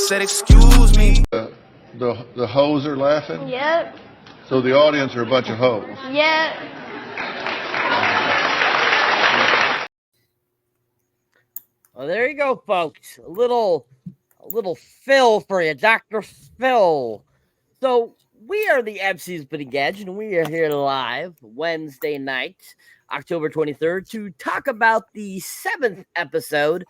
said, excuse me. The hoes are laughing? Yep. So the audience are a bunch of hoes? Yep. Well, there you go, folks. A little Phil for you, Dr. Phil. So we are the MCU'S Bleeding Edge, and we are here live Wednesday night, October 23rd, to talk about the 7th episode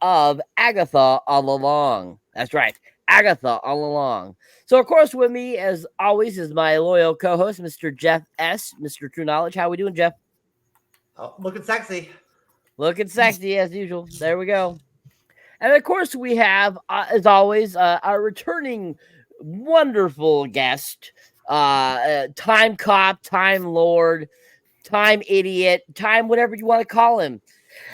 of Agatha All Along. That's right, Agatha All Along. So, of course, with me, as always, is my loyal co-host, Mr. Jeff S., Mr. TrueKnowledge. How we doing, Jeff? Oh, looking sexy. Looking sexy, as usual. There we go. And, of course, we have, as always, our returning wonderful guest, Time Cop, Time Lord, Time Idiot, Time whatever you want to call him.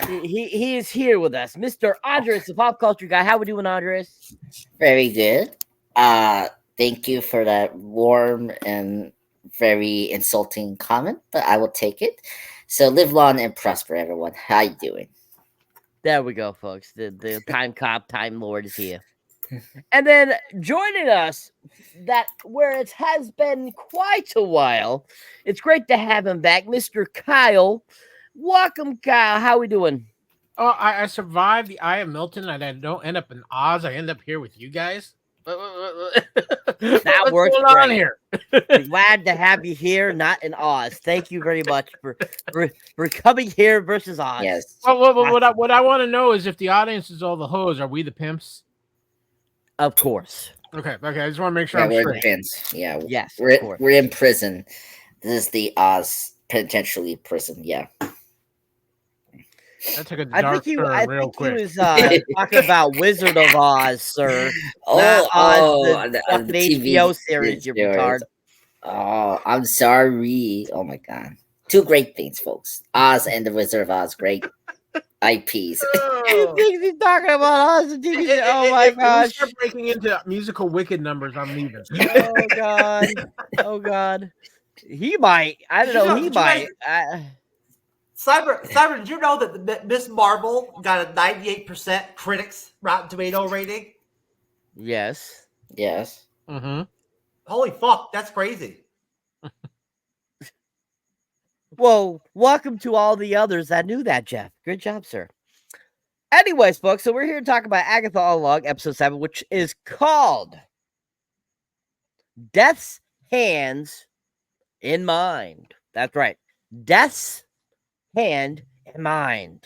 He is here with us, Mr. Andres, the pop culture guy. How we doing, Andres? Very good. Thank you for that warm and very insulting comment, but I will take it. So live long and prosper, everyone. How you doing? There we go, folks. The Time Cop, Time Lord is here. And then joining us, that where it has been quite a while, it's great to have him back, Mr. Kyle. Welcome, Kyle. How we doing? Oh, I survived the Eye of Milton, and I don't end up in Oz. I end up here with you guys. That works going on great. Here? Glad to have you here, not in Oz. Thank you very much for coming here versus Oz. Yes. Well, what I want to know is if the audience is all the hoes, are we the pimps? Of course. Okay. I just want to make sure Yeah, I'm we're straight. pins. Yeah. Yes, of We're course. in prison. This is the Oz potentially prison. Yeah. That took a I dark think turn real he quick. was talking about Wizard of Oz, sir. Not Oz, the fucking HBO series, you retard. Oh, I'm sorry. Oh my god. Two great things, folks. Oz and the Wizard of Oz. Great IPs. He thinks he's talking about Oz and TV. Oh my If we gosh. start breaking into musical wicked numbers, I'm leaving. Oh god. Oh god. He might. I don't know. He might. Cyber, did you know that Miss Marvel got a 98% critics Rotten Tomato rating? Yes. Yes. Mm-hmm. Holy fuck, that's crazy. Well, welcome to all the others that knew that, Jeff. Good job, sir. Anyways, folks, so we're here to talk about Agatha All Along, episode 7, which is called Death's Hands in Mind. That's right. Death's Hand in Mind.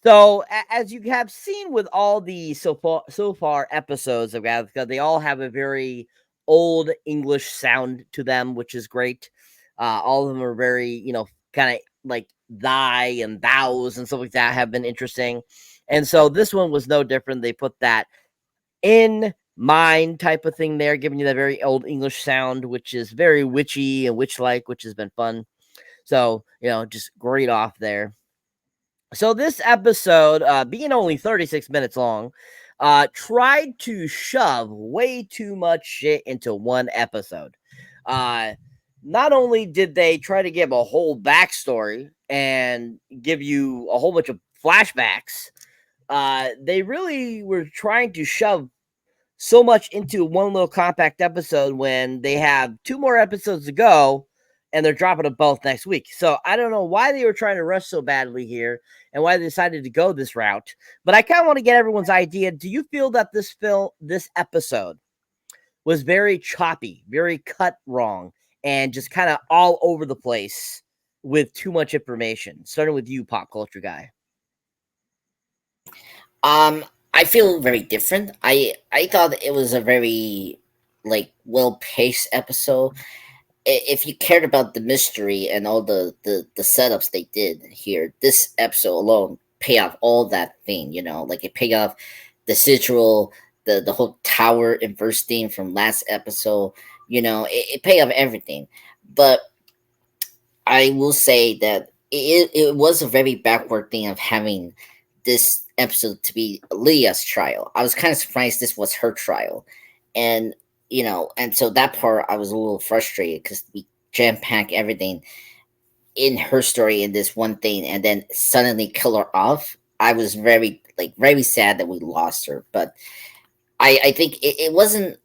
So, as you have seen with all the so far episodes of Agatha, they all have a very old English sound to them, which is great. All of them are very, kind of like thy and thous and stuff like that have been interesting. And so this one was no different. They put that in mind type of thing there, giving you that very old English sound, which is very witchy and witch-like, which has been fun. So, just great off there. So this episode, being only 36 minutes long, tried to shove way too much shit into one episode. Not only did they try to give a whole backstory and give you a whole bunch of flashbacks, they really were trying to shove so much into one little compact episode when they have 2 more episodes to go and they're dropping them both next week. So I don't know why they were trying to rush so badly here and why they decided to go this route, but I kind of want to get everyone's idea. Do you feel that this episode was very choppy, very cut wrong, and just kind of all over the place with too much information? Starting with you, pop culture guy. I feel very different. I thought it was a very well-paced episode. If you cared about the mystery and all the setups they did here, this episode alone pay off all that thing, it paid off the sigil, the whole tower inverse theme from last episode, it paid off everything. But I will say that it was a very backward thing of having this episode to be Leah's trial. I was kind of surprised this was her trial. And so that part I was a little frustrated because we jam-pack everything in her story in this one thing and then suddenly kill her off I was very sad that we lost her. But I think it wasn't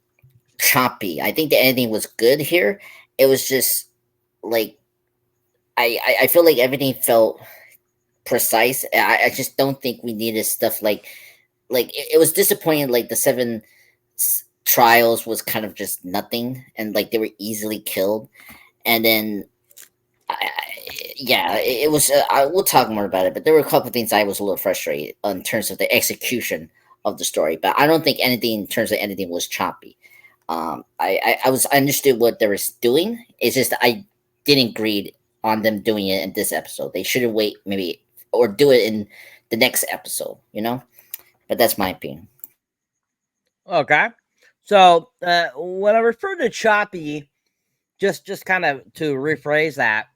choppy. I think the ending was good here. It was just like I feel like everything felt precise. I just don't think we needed stuff like it was disappointing. Like the seven trials was kind of just nothing, and like they were easily killed. And then yeah, it was. I will talk more about it, but there were a couple of things I was a little frustrated in terms of the execution of the story. But I don't think anything in terms of anything was choppy. I understood what they were doing. It's just I didn't agree on them doing it in this episode. They should have wait maybe or do it in the next episode. You know, but that's my opinion. Okay. So when I refer to choppy, just kind of to rephrase that,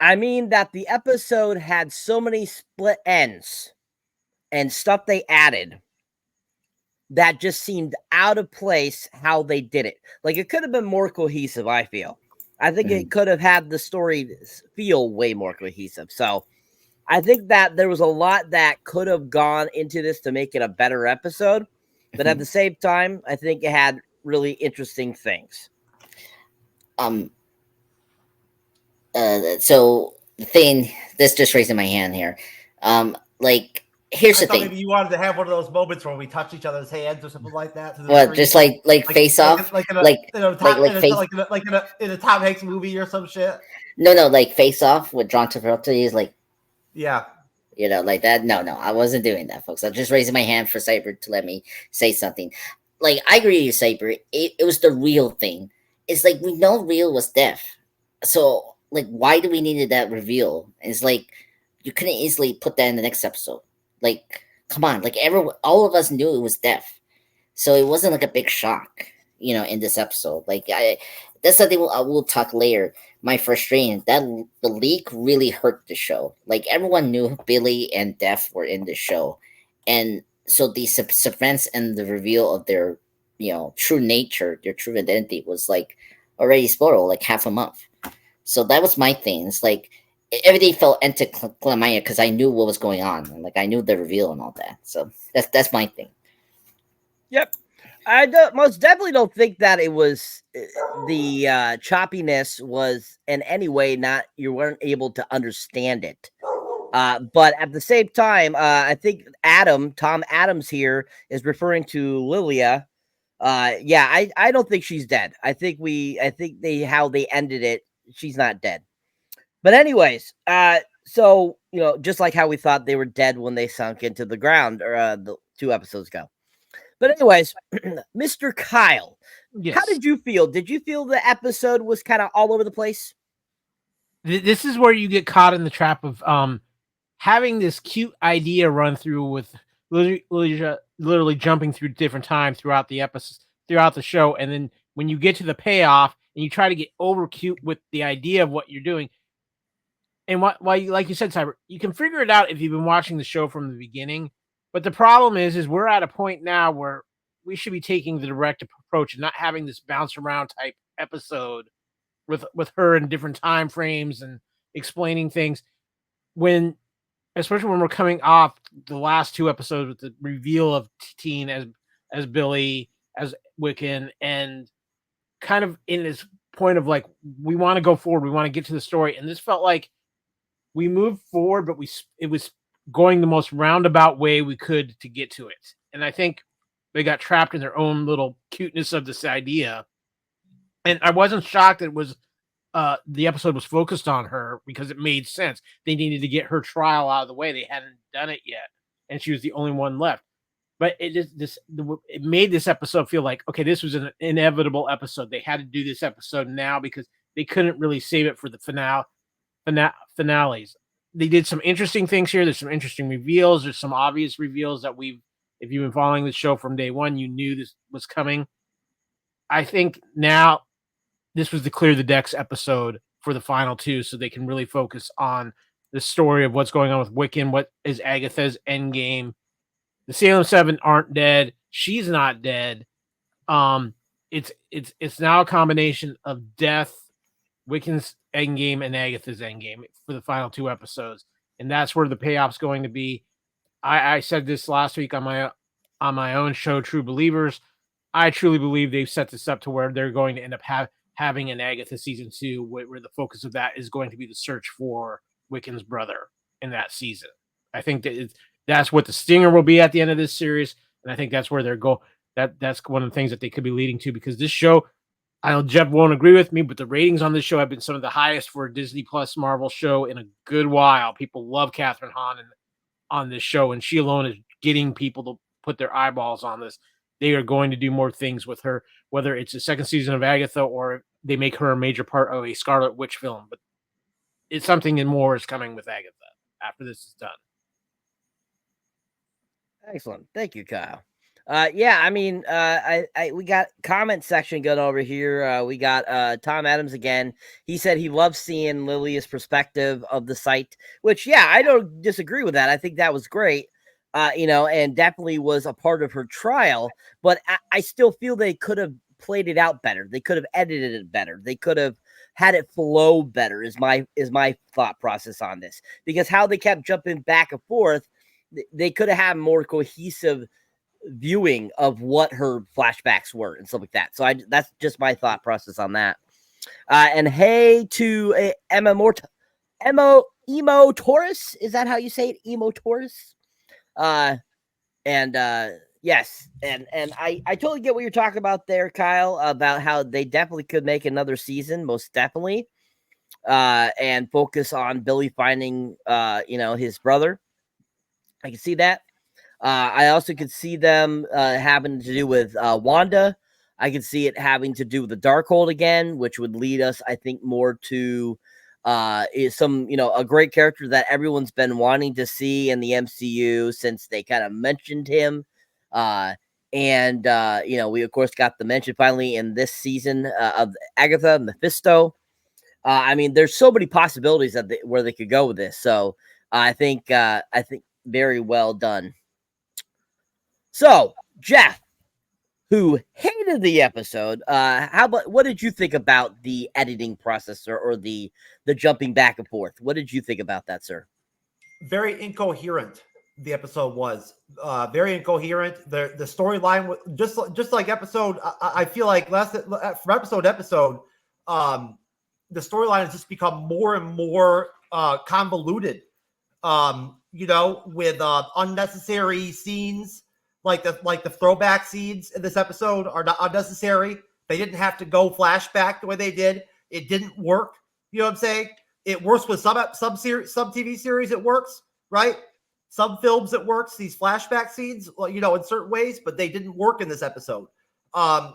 I mean that the episode had so many split ends and stuff they added that just seemed out of place how they did it. Like it could have been more cohesive, I feel. I think it could have had the story feel way more cohesive. So I think that there was a lot that could have gone into this to make it a better episode. But at the same time, I think it had really interesting things. So the thing, this just raising my hand here. Like here's the thing. Maybe you wanted to have one of those moments where we touch each other's hands or something like that. What, just like face off, like in a Tom Hanks movie or some shit. No, like Face Off with John Travolta. He's like, yeah. You know, like that. No, I wasn't doing that, folks. I'm just raising my hand for Cyber to let me say something. Like, I agree with you, Cyber. It was the real thing. It's like, we know Real was deaf. So, like, why do we needed that reveal? It's like, you couldn't easily put that in the next episode. Like, come on. Like, all of us knew it was deaf. So it wasn't like a big shock, you know, in this episode. Like, that's something I will talk later. My frustration that the leak really hurt the show. Like everyone knew Billy and Def were in the show, and so the suspense and the reveal of their, you know, true nature, their true identity was like already spoiled like half a month. So that was my thing. It's like everything felt anticlimactic because I knew what was going on, and like I knew the reveal and all that. So that's my thing. Yep. I most definitely don't think that it was the choppiness was in any way not you weren't able to understand it. But at the same time, I think Tom Adams here is referring to Lilia. Yeah, I don't think she's dead. I think how they ended it, she's not dead. But anyways, so you know, just like how we thought they were dead when they sunk into the ground or the 2 episodes ago. But anyways, Mr. Kyle, Yes. How did you feel? Did you feel the episode was kind of all over the place? This is where you get caught in the trap of having this cute idea run through with literally jumping through different times throughout the episode, throughout the show, and then when you get to the payoff and you try to get over cute with the idea of what you're doing, and why you, like you said, Cyber, you can figure it out if you've been watching the show from the beginning. But the problem is we're at a point now where we should be taking the direct approach and not having this bounce around type episode with her in different time frames and explaining things. Especially when we're coming off the last 2 episodes with the reveal of Teen as Billy, as Wiccan, and kind of in this point of like, we want to go forward, we want to get to the story, and this felt like we moved forward, but it was going the most roundabout way we could to get to it. And I think they got trapped in their own little cuteness of this idea. And I wasn't shocked that it was the episode was focused on her because it made sense. They needed to get her trial out of the way. They hadn't done it yet, and she was the only one left. But it made this episode feel like, okay, this was an inevitable episode. They had to do this episode now because they couldn't really save it for the finales. They did some interesting things here. There's some interesting reveals. There's some obvious reveals that if you've been following the show from day one, you knew this was coming. I think now this was the clear the decks episode for the final 2, so they can really focus on the story of what's going on with Wiccan, what is Agatha's endgame. The Salem 7 aren't dead. She's not dead. It's now a combination of death, Wiccan's endgame, and Agatha's endgame for the final 2 episodes. And that's where the payoff's going to be. I said this last week on my own show, True Believers. I truly believe they've set this up to where they're going to end up having an Agatha season 2, where the focus of that is going to be the search for Wiccan's brother in that season. I think that's what the stinger will be at the end of this series, and I think that's where they're that's one of the things that they could be leading to, because this show, I know Jeff won't agree with me, but the ratings on this show have been some of the highest for a Disney Plus Marvel show in a good while. People love Catherine Hahn on this show, and she alone is getting people to put their eyeballs on this. They are going to do more things with her, whether it's a second season of Agatha or they make her a major part of a Scarlet Witch film. But it's something and more is coming with Agatha after this is done. Excellent. Thank you, Kyle. Yeah, I mean, we got comment section good over here. We got Tom Adams again. He said he loves seeing Lilia's perspective of the site, which, yeah, I don't disagree with that. I think that was great, and definitely was a part of her trial. But I still feel they could have played it out better. They could have edited it better. They could have had it flow better. Is my thought process on this, because how they kept jumping back and forth, they could have had more cohesive viewing of what her flashbacks were and stuff like that. So that's just my thought process on that. And hey to Emo Taurus, is that how you say it? Emo Taurus. Yes, and I totally get what you're talking about there, Kyle, about how they definitely could make another season, most definitely, and focus on Billy finding his brother. I can see that. I also could see them having to do with Wanda. I could see it having to do with the Darkhold again, which would lead us, I think, more to a great character that everyone's been wanting to see in the MCU since they kind of mentioned him. We of course got the mention finally in this season of Agatha, Mephisto. I mean, there's so many possibilities where they could go with this. So I think very well done. So, Jeff, who hated the episode, what did you think about the editing process or the jumping back and forth? What did you think about that, sir? Very incoherent. The episode was very incoherent. The storyline was just like episode. I feel like from episode to episode, the storyline has just become more and more convoluted. With unnecessary scenes. Like the throwback scenes in this episode are not unnecessary. They didn't have to go flashback the way they did. It didn't work. You know what I'm saying? It works with some TV series. It works, right? Some films it works. These flashback scenes, in certain ways, but they didn't work in this episode. I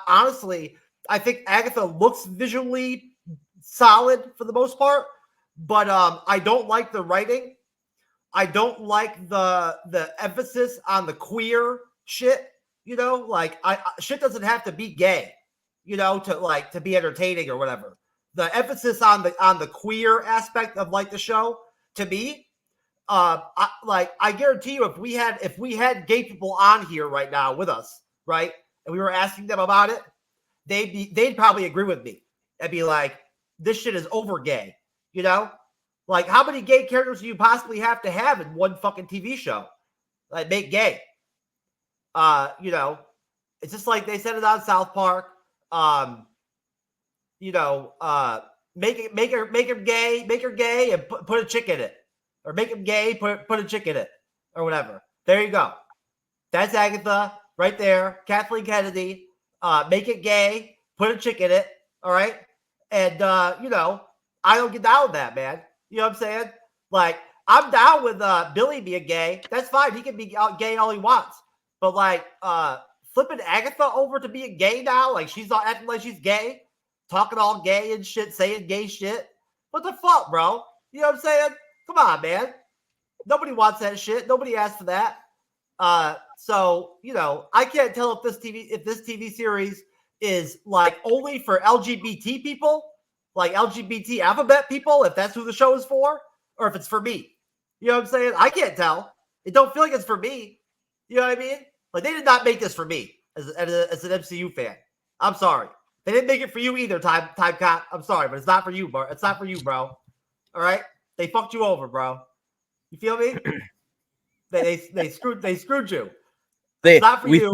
honestly, I think Agatha looks visually solid for the most part, but I don't like the writing. I don't like the emphasis on the queer shit, shit doesn't have to be gay, to be entertaining or whatever. The emphasis on the queer aspect of the show, to me, I guarantee you, if we had gay people on here right now with us, right, and we were asking them about it, they'd probably agree with me. They'd be like, this shit is over gay, how many gay characters do you possibly have to have in one fucking TV show? Make gay. It's just like they said it on South Park. Make her gay and put a chick in it. Or make him gay, put a chick in it. Or whatever. There you go. That's Agatha right there. Kathleen Kennedy. Make it gay, put a chick in it. All right. And I don't get down with that, man. You know what I'm saying? I'm down with Billy being gay. That's fine. He can be gay all he wants. But flipping Agatha over to being gay now, she's all acting like she's gay, talking all gay and shit, saying gay shit. What the fuck, bro? You know what I'm saying? Come on, man. Nobody wants that shit. Nobody asked for that. I can't tell if this TV series is only for LGBT people. LGBT alphabet people, if that's who the show is for, or if it's for me. You know what I'm saying? I can't tell. It don't feel like it's for me. You know what I mean? They did not make this for me as an MCU fan. I'm sorry. They didn't make it for you either, Time Cop. I'm sorry, but it's not for you, bro. It's not for you, bro. All right? They fucked you over, bro. You feel me? they screwed you. They, It's not for we you.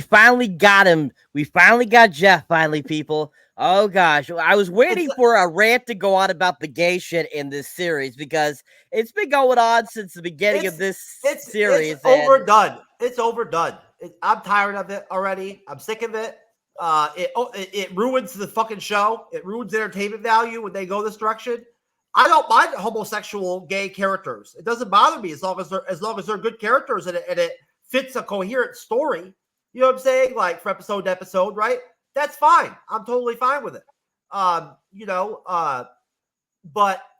finally got him. We finally got Jeff. Finally, people. Oh gosh, I was waiting for a rant to go on about the gay shit in this series because it's been going on since the beginning of this series. It's overdone. It's overdone. I'm tired of it already. I'm sick of it. It ruins the fucking show. It ruins entertainment value when they go this direction. I don't mind homosexual gay characters. It doesn't bother me as long as they're good characters and it fits a coherent story. You know what I'm saying? Like from episode to episode, right? That's fine. I'm totally fine with it. But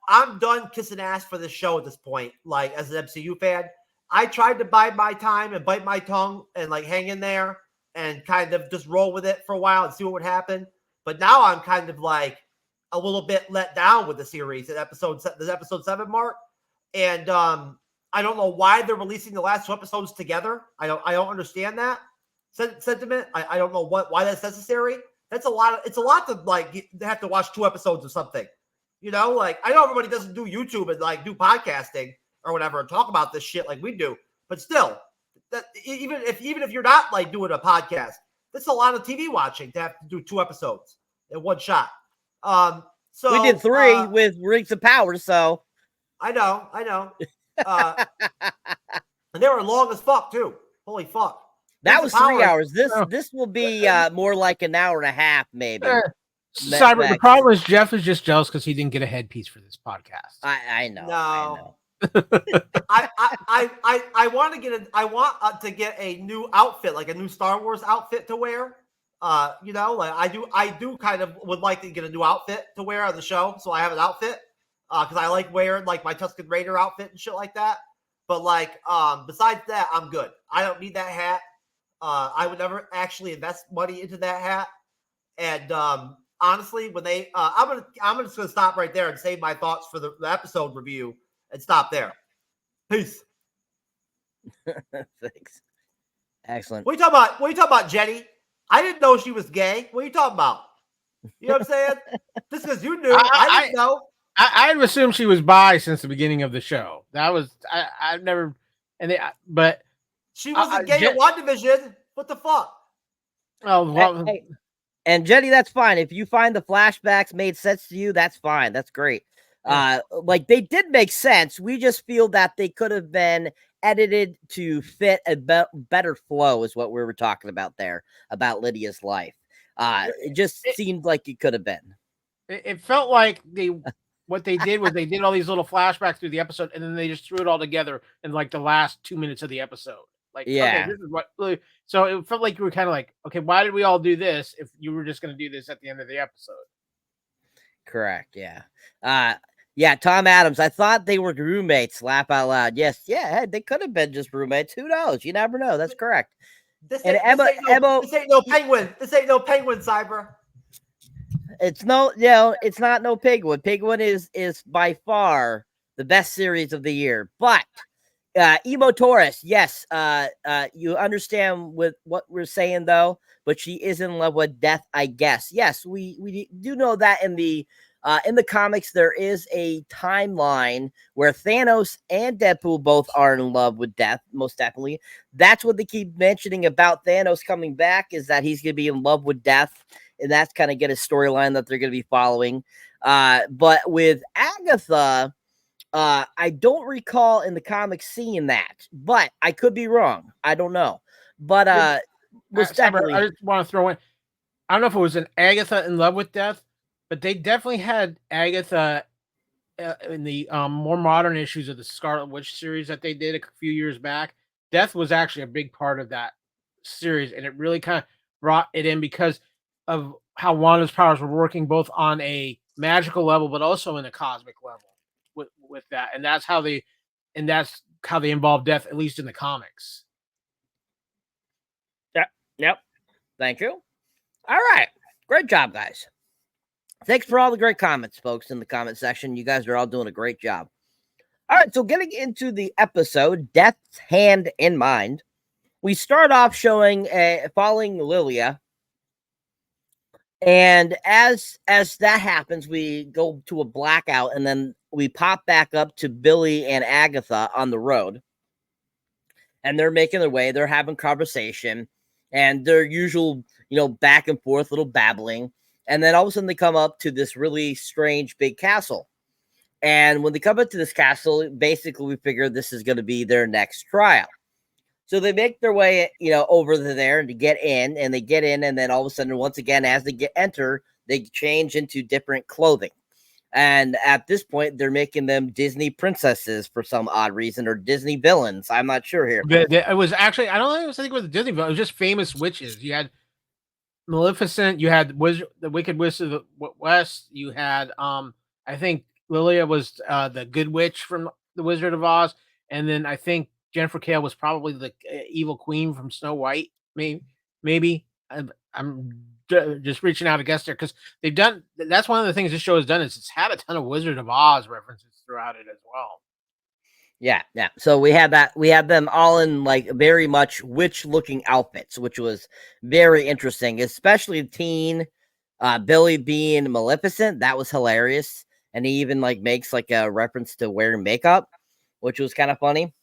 I'm done kissing ass for this show at this point. Like as an MCU fan, I tried to bide my time and bite my tongue and like hang in there and kind of just roll with it for a while and see what would happen. But now I'm kind of like a little bit let down with the series at the episode 7 mark. And I don't know why they're releasing the last 2 episodes together. I don't understand that sentiment. I don't know why that's necessary. It's a lot to like have to watch 2 episodes of something. You know, like I know everybody doesn't do YouTube and like do podcasting or whatever and talk about this shit like we do, but still, that even if you're not like doing a podcast, that's a lot of TV watching to have to do 2 episodes in one shot. So we did 3 with Rings of Power, so I know. And they were long as fuck too. Holy fuck. That was 3 hours. This will be more like an hour and a half, maybe. Cyber, the problem is Jeff is just jealous because he didn't get a headpiece for this podcast. I know. No. I know. I want to get a new outfit, like a new Star Wars outfit to wear. Like I do kind of would like to get a new outfit to wear on the show, so I have an outfit. Because I like wearing like my Tusken Raider outfit and shit like that. But like, besides that, I'm good. I don't need that hat. I would never actually invest money into that hat. And honestly, when they, I'm just gonna stop right there and save my thoughts for the episode review and stop there. Peace. Thanks. Excellent. What are you talking about, Jenny? I didn't know she was gay. What are you talking about? You know what I'm saying? Just because you knew, I didn't know. I'd assumed she was bi since the beginning of the show. That was I've never, but she wasn't gay in WandaVision. What the fuck? Oh, well, hey, and Jenny, that's fine. If you find the flashbacks made sense to you, that's fine. That's great. Like they did make sense. We just feel that they could have been edited to fit a better flow, is what we were talking about there about Lydia's life. It just seemed like it could have been. It felt like what they did was they did all these little flashbacks through the episode, and then they just threw it all together in like the last 2 minutes of the episode. Like, yeah, okay, this is what. So it felt like you were kind of like, okay, why did we all do this if you were just going to do this at the end of the episode? Correct. Yeah. Yeah. Tom Adams. I thought they were roommates. Laugh out loud. Yes. Yeah. They could have been just roommates. Who knows? You never know. That's correct. This ain't no penguin. This ain't no penguin, Cyber. It's not no Penguin. Penguin is by far the best series of the year. But Emo Taurus, yes, you understand with what we're saying though, but she is in love with Death, I guess. Yes, we do know that in the comics there is a timeline where Thanos and Deadpool both are in love with Death, most definitely. That's what they keep mentioning about Thanos coming back, is that he's gonna be in love with Death. And that's kind of get a storyline that they're going to be following. But with Agatha, I don't recall in the comics seeing that, but I could be wrong. I don't know. But I just want to throw in, I don't know if it was an Agatha in love with Death, but they definitely had Agatha in the more modern issues of the Scarlet Witch series that they did a few years back. Death was actually a big part of that series, and it really kind of brought it in because of how Wanda's powers were working both on a magical level, but also in a cosmic level with that. And that's how they involve Death, at least in the comics. Yep. Thank you. All right. Great job, guys. Thanks for all the great comments, folks, in the comment section. You guys are all doing a great job. All right. So getting into the episode, Death's Hand in Mind, we start off showing following Lilia. And as that happens, we go to a blackout, and then we pop back up to Billy and Agatha on the road. And they're making their way, they're having conversation, and their usual, back and forth little babbling. And then all of a sudden they come up to this really strange big castle. And when they come up to this castle, basically we figure this is going to be their next trial. So they make their way, over there and to get in, and they get in, and then all of a sudden, once again, as they enter, they change into different clothing. And at this point, they're making them Disney princesses for some odd reason, or Disney villains. I'm not sure here. It was actually, I don't think it was a Disney villain. It was just famous witches. You had Maleficent. You had the Wicked Witch of the West. You had, I think Lilia was the Good Witch from the Wizard of Oz, and then I think Jennifer Kale was probably the evil queen from Snow White. Maybe. I'm just reaching out a guess there because they've done. That's one of the things this show has done is it's had a ton of Wizard of Oz references throughout it as well. Yeah. So we had that. We had them all in like very much witch-looking outfits, which was very interesting, especially teen Billy being Maleficent. That was hilarious, and he even like makes like a reference to wearing makeup, which was kind of funny.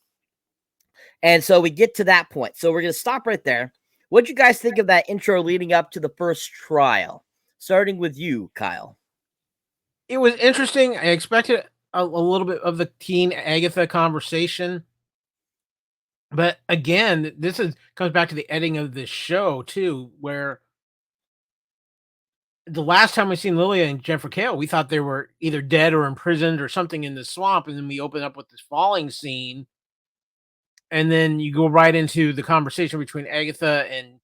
And so we get to that point. So we're gonna stop right there. What'd you guys think of that intro leading up to the first trial? Starting with you, Kyle. It was interesting. I expected a little bit of the teen Agatha conversation. But again, comes back to the editing of this show, too, where the last time we seen Lilia and Jennifer Kale, we thought they were either dead or imprisoned or something in the swamp. And then we open up with this falling scene. And then you go right into the conversation between Agatha and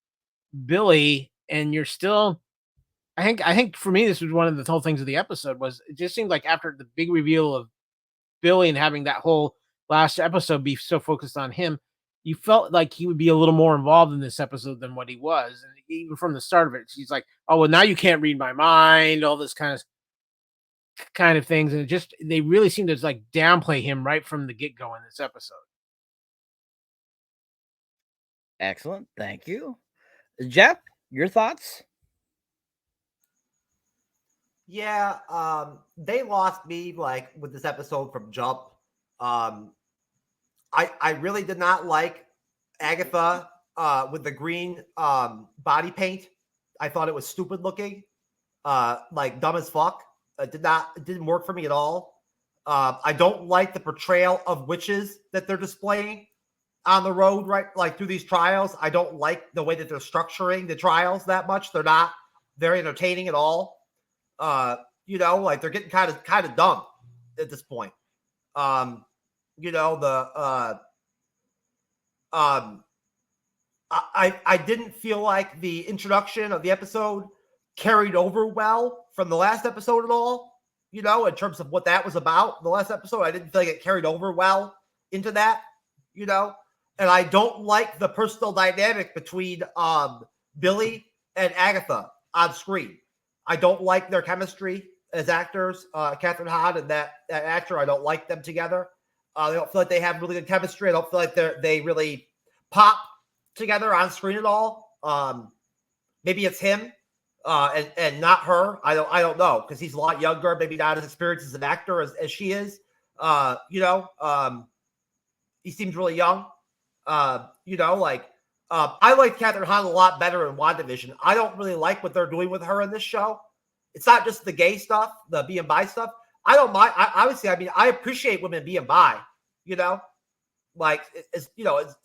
Billy, and you're still. I think for me, this was one of the whole things of the episode. Was it just seemed like after the big reveal of Billy and having that whole last episode be so focused on him, you felt like he would be a little more involved in this episode than what he was. And even from the start of it, she's like, "Oh well, now you can't read my mind." All this kind of things, and they really seem to like downplay him right from the get go in this episode. Excellent. Thank you. Jeff, your thoughts? Yeah, they lost me like with this episode from jump. I really did not like Agatha with the green body paint. I thought it was stupid looking, like dumb as fuck. It didn't work for me at all. I don't like the portrayal of witches that they're displaying on the road, right? Like through these trials. I don't like the way that they're structuring the trials that much. They're not very entertaining at all. Like they're getting kind of dumb at this point. I didn't feel like the introduction of the episode carried over well from the last episode at all, in terms of what that was about. The last episode, I didn't feel like it carried over well into that, and I don't like the personal dynamic between Billy and Agatha on screen. I don't like their chemistry as actors. Catherine Hahn and that actor, I don't like them together. They don't feel like they have really good chemistry. I don't feel like they really pop together on screen at all. Maybe it's him and not her. I don't know, because he's a lot younger, maybe not as experienced as an actor as she is. He seems really young. I like Catherine Hahn a lot better in WandaVision. I don't really like what they're doing with her in this show. It's not just the gay stuff, the being bi stuff. I don't mind. I appreciate women being bi, like it's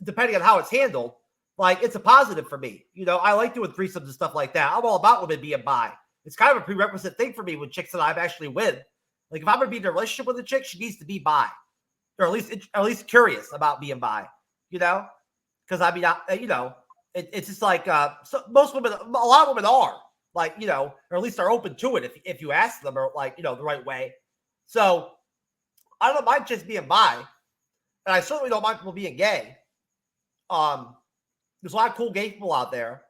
depending on how it's handled, like it's a positive for me. I like doing threesomes and stuff like that. I'm all about women being bi. It's kind of a prerequisite thing for me with chicks that I've actually with. Like if I'm gonna be in a relationship with a chick, she needs to be bi, or at least curious about being bi. Because it's just like so most women, a lot of women are like, or at least are open to it if you ask them, or like, the right way. So I don't mind just being bi, and I certainly don't mind people being gay. There's a lot of cool gay people out there,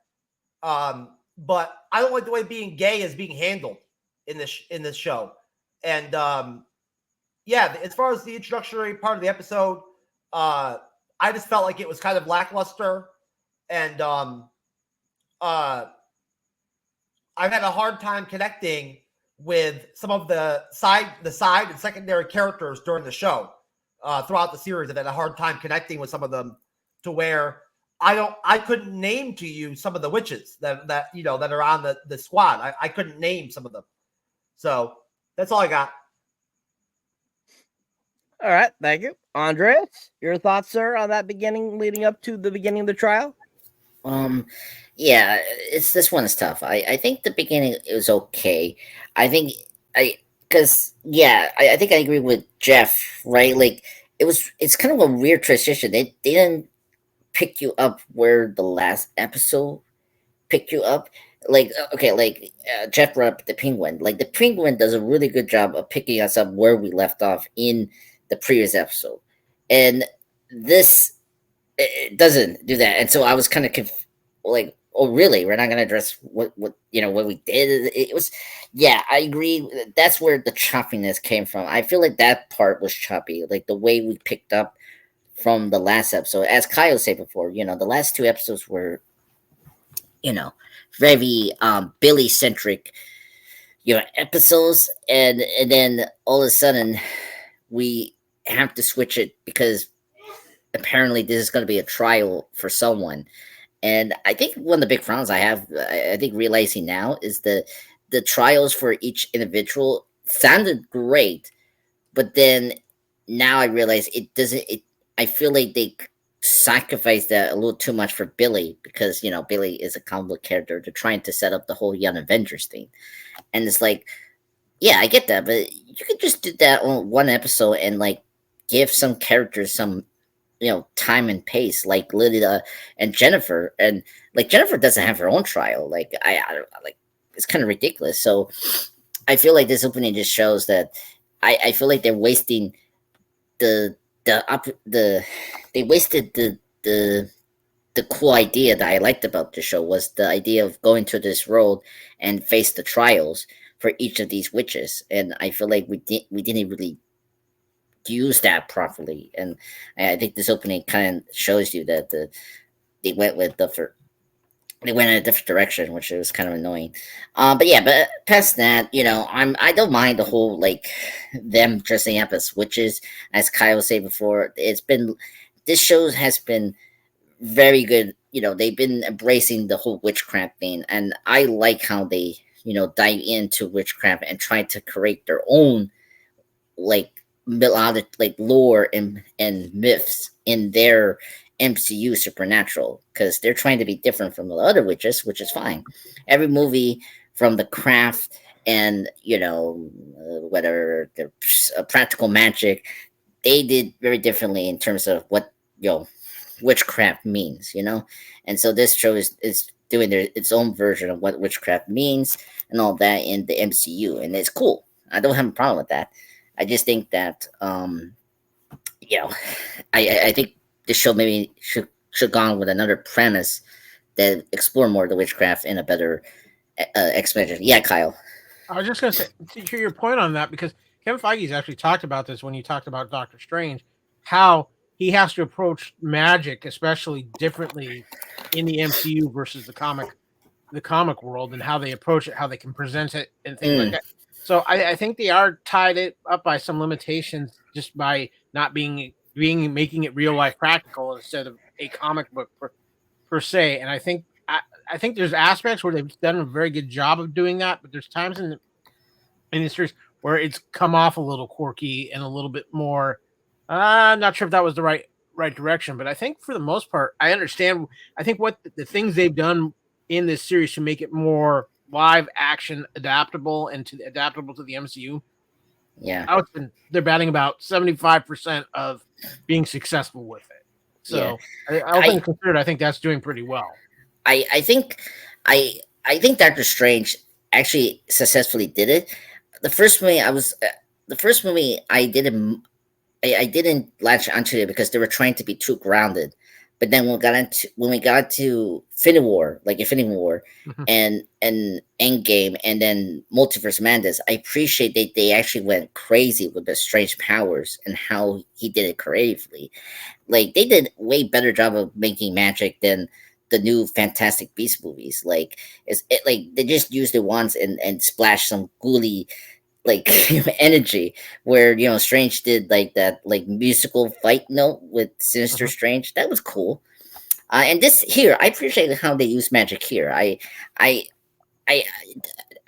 but I don't like the way being gay is being handled in this show. And as far as the introductory part of the episode, I just felt like it was kind of lackluster, and I've had a hard time connecting with some of the side and secondary characters during the show. Throughout the series, I've had a hard time connecting with some of them to where I couldn't name to you some of the witches that are on the squad. I couldn't name some of them. So that's all I got. All right, thank you. Andres, your thoughts, sir, on that leading up to the beginning of the trial? Yeah, this one is tough. I think the beginning was okay. I think I think I agree with Jeff, right? Like it's kind of a weird transition. They didn't pick you up where the last episode picked you up. Like Jeff brought up the Penguin. Like the Penguin does a really good job of picking us up where we left off in the previous episode, and this it doesn't do that. And so I was kind of like, oh really? We're not going to address what we did. It was, yeah, I agree. That's where the choppiness came from. I feel like that part was choppy, like the way we picked up from the last episode. As Kyle said before, the last two episodes were, very Billy centric, episodes, and then all of a sudden we have to switch it because apparently this is going to be a trial for someone. And I think one of the big problems I have, I think realizing now, is the trials for each individual sounded great, but then now I realize it doesn't. I feel like they sacrificed that a little too much for Billy because Billy is a comic book character. They're trying to set up the whole Young Avengers thing, and it's like, yeah, I get that, but you could just do that on one episode and like give some characters some time and pace, like Lydia and Jennifer. And like Jennifer doesn't have her own trial. Like I don't like, it's kind of ridiculous. So I feel like this opening just shows that I feel like they're wasting they wasted the cool idea that I liked about the show, was the idea of going to this world and face the trials for each of these witches. And I feel like we didn't really use that properly. And I think this opening kind of shows you that they went in a different direction, which was kind of annoying. But past that, I don't mind the whole like them dressing up as witches. As Kyle said before, this show has been very good. They've been embracing the whole witchcraft thing, and I like how they dive into witchcraft and try to create their own like melodic like lore and myths in their MCU supernatural, because they're trying to be different from the other witches, which is fine. Every movie from The Craft and whether they're practical magic, they did very differently in terms of what witchcraft means, and so this show is doing its own version of what witchcraft means and all that in the MCU, and it's cool. I don't have a problem with that. I just think that I think this show maybe should gone with another premise that explore more of the witchcraft in a better explanation. Yeah, Kyle. I was just going to say, to hear your point on that, because Kevin Feige's actually talked about this when he talked about Doctor Strange, how he has to approach magic especially differently in the MCU versus the comic world, and how they approach it, how they can present it, and things like that. So I think they are tied it up by some limitations just by not making it real life practical instead of a comic book per se. And I think there's aspects where they've done a very good job of doing that, but there's times in the series where it's come off a little quirky and a little bit more. I'm not sure if that was the right direction, but I think for the most part, I understand. I think what the things they've done in this series to make it more live action adaptable and adaptable to the MCU. Yeah, they're batting about 75% of being successful with it. So all things considered, I think that's doing pretty well. I think Doctor Strange actually successfully did it. The first movie I didn't latch onto it because they were trying to be too grounded. But then when we got to Infinity War and Endgame and then Multiverse Madness, I appreciate that they actually went crazy with the strange powers and how he did it creatively. Like they did a way better job of making magic than the new Fantastic Beasts movies. Like like they just used it once and splashed some ghouly like energy where Strange did like that like musical fight note with Sinister Strange. That was cool. And this here, I appreciate how they use magic here. I I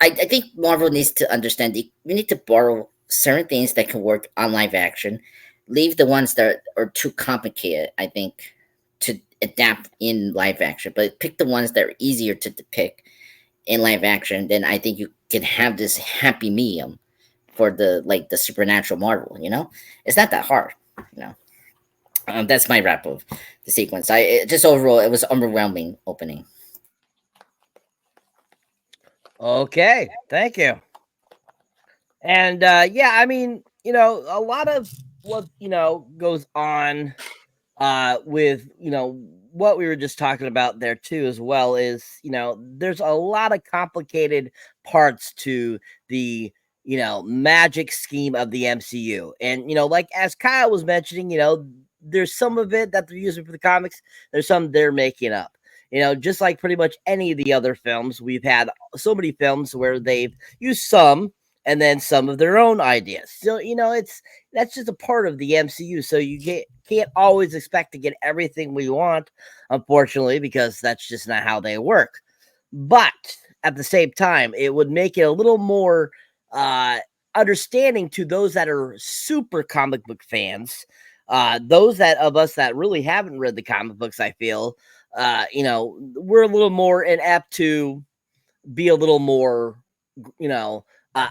I think Marvel needs to understand we need to borrow certain things that can work on live action, leave the ones that are too complicated, I think, to adapt in live action, but pick the ones that are easier to depict in live action. Then I think you can have this happy medium for the supernatural Marvel. It's not that hard. That's my wrap of the sequence. Just overall, it was overwhelming opening. Okay, thank you. And yeah, I mean, a lot of what goes on with what we were just talking about there too as well is there's a lot of complicated parts to the magic scheme of the MCU. And like as Kyle was mentioning, there's some of it that they're using for the comics, there's some they're making up. Just like pretty much any of the other films, we've had so many films where they've used some and then some of their own ideas. So, that's just a part of the MCU. So you can't always expect to get everything we want, unfortunately, because that's just not how they work. But at the same time, it would make it a little more understanding to those that are super comic book fans. Those of us that really haven't read the comic books, I feel, we're a little more inept to be a little more,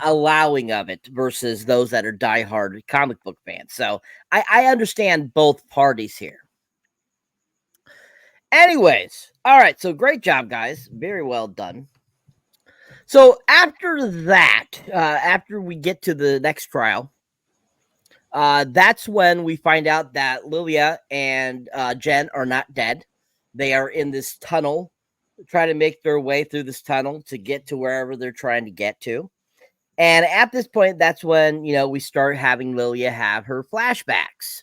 allowing of it versus those that are diehard comic book fans. So I understand both parties here. Anyways, all right. So great job, guys. Very well done. So after that, after we get to the next trial, that's when we find out that Lilia and Jen are not dead. They are in this tunnel, trying to make their way through this tunnel to get to wherever they're trying to get to. And at this point, that's when, we start having Lilia have her flashbacks.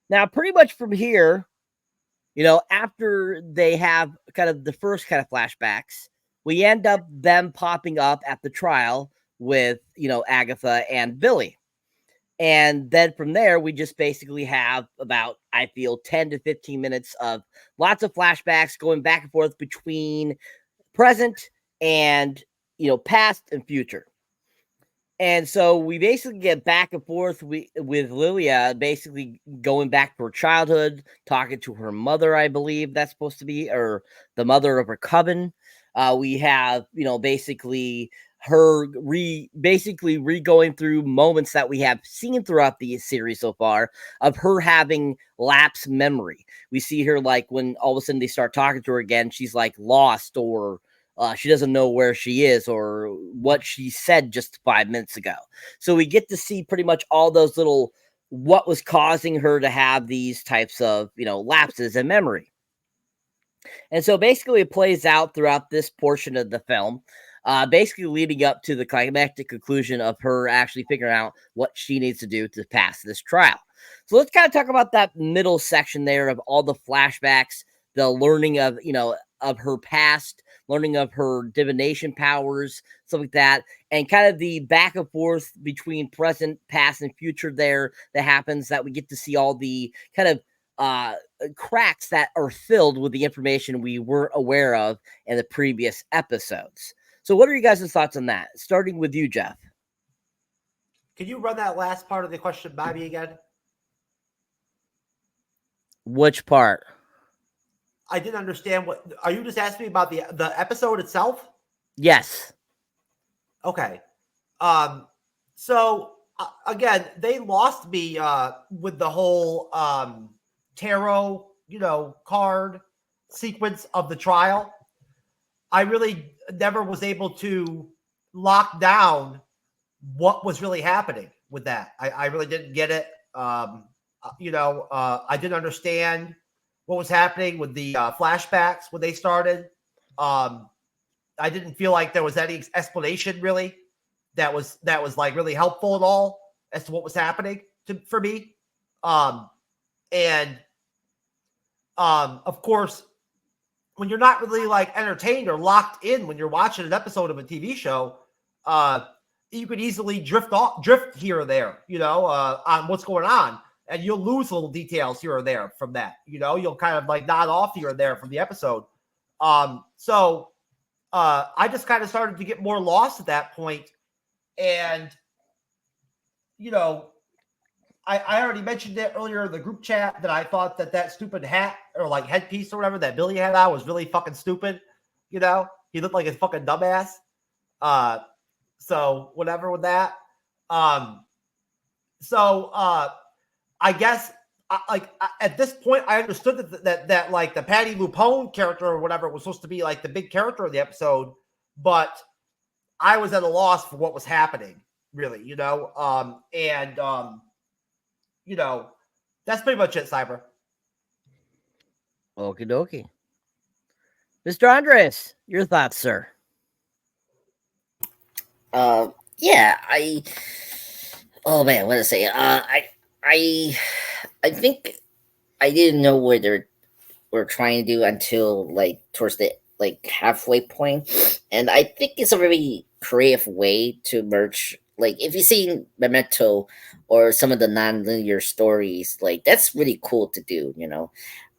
Now, pretty much from here, after they have kind of the first kind of flashbacks, we end up them popping up at the trial with, Agatha and Billy. And then from there, we just basically have about, I feel, 10 to 15 minutes of lots of flashbacks going back and forth between present and, past and future. And so we basically get back and forth with Lilia, basically going back to her childhood, talking to her mother, I believe that's supposed to be, or the mother of her coven. We have, basically her re-going through moments that we have seen throughout the series so far of her having lapsed memory. We see her like when all of a sudden they start talking to her again, she's like lost or she doesn't know where she is or what she said just 5 minutes ago. So we get to see pretty much all those little what was causing her to have these types of, lapses in memory. And so basically it plays out throughout this portion of the film, basically leading up to the climactic conclusion of her actually figuring out what she needs to do to pass this trial. So let's kind of talk about that middle section there of all the flashbacks, the learning of, of her past, learning of her divination powers, stuff like that, and kind of the back and forth between present, past, and future there that happens, that we get to see all the kind of cracks that are filled with the information we weren't aware of in the previous episodes. So what are you guys' thoughts on that? Starting with you, Jeff. Can you run that last part of the question by me again? Which part? I didn't understand what. Are you just asking me about the episode itself? Yes. Okay. So again, they lost me with the whole tarot, card sequence of the trial. I really never was able to lock down what was really happening with that. I really didn't get it. I didn't understand what was happening with the flashbacks when they started. I didn't feel like there was any explanation really that was like really helpful at all as to what was happening for me. Of course, when you're not really like entertained or locked in when you're watching an episode of a TV show, you could easily drift here or there, on what's going on, and you'll lose little details here or there from that. You'll kind of like nod off here or there from the episode. So I just kind of started to get more lost at that point, and I already mentioned it earlier in the group chat that I thought that stupid hat or like headpiece or whatever that Billy had on was really fucking stupid. He looked like a fucking dumbass. So whatever with that. I guess at this point I understood that like the Patty Lupone character or whatever was supposed to be like the big character of the episode, but I was at a loss for what was happening, really, that's pretty much it, Cyber. Okie dokie. Mr. Andres, your thoughts, sir? Yeah, oh man, what to say? I think I didn't know what they were trying to do until like towards the like halfway point, and I think it's a very creative way to merge. Like if you've seen Memento or some of the non-linear stories, like that's really cool to do,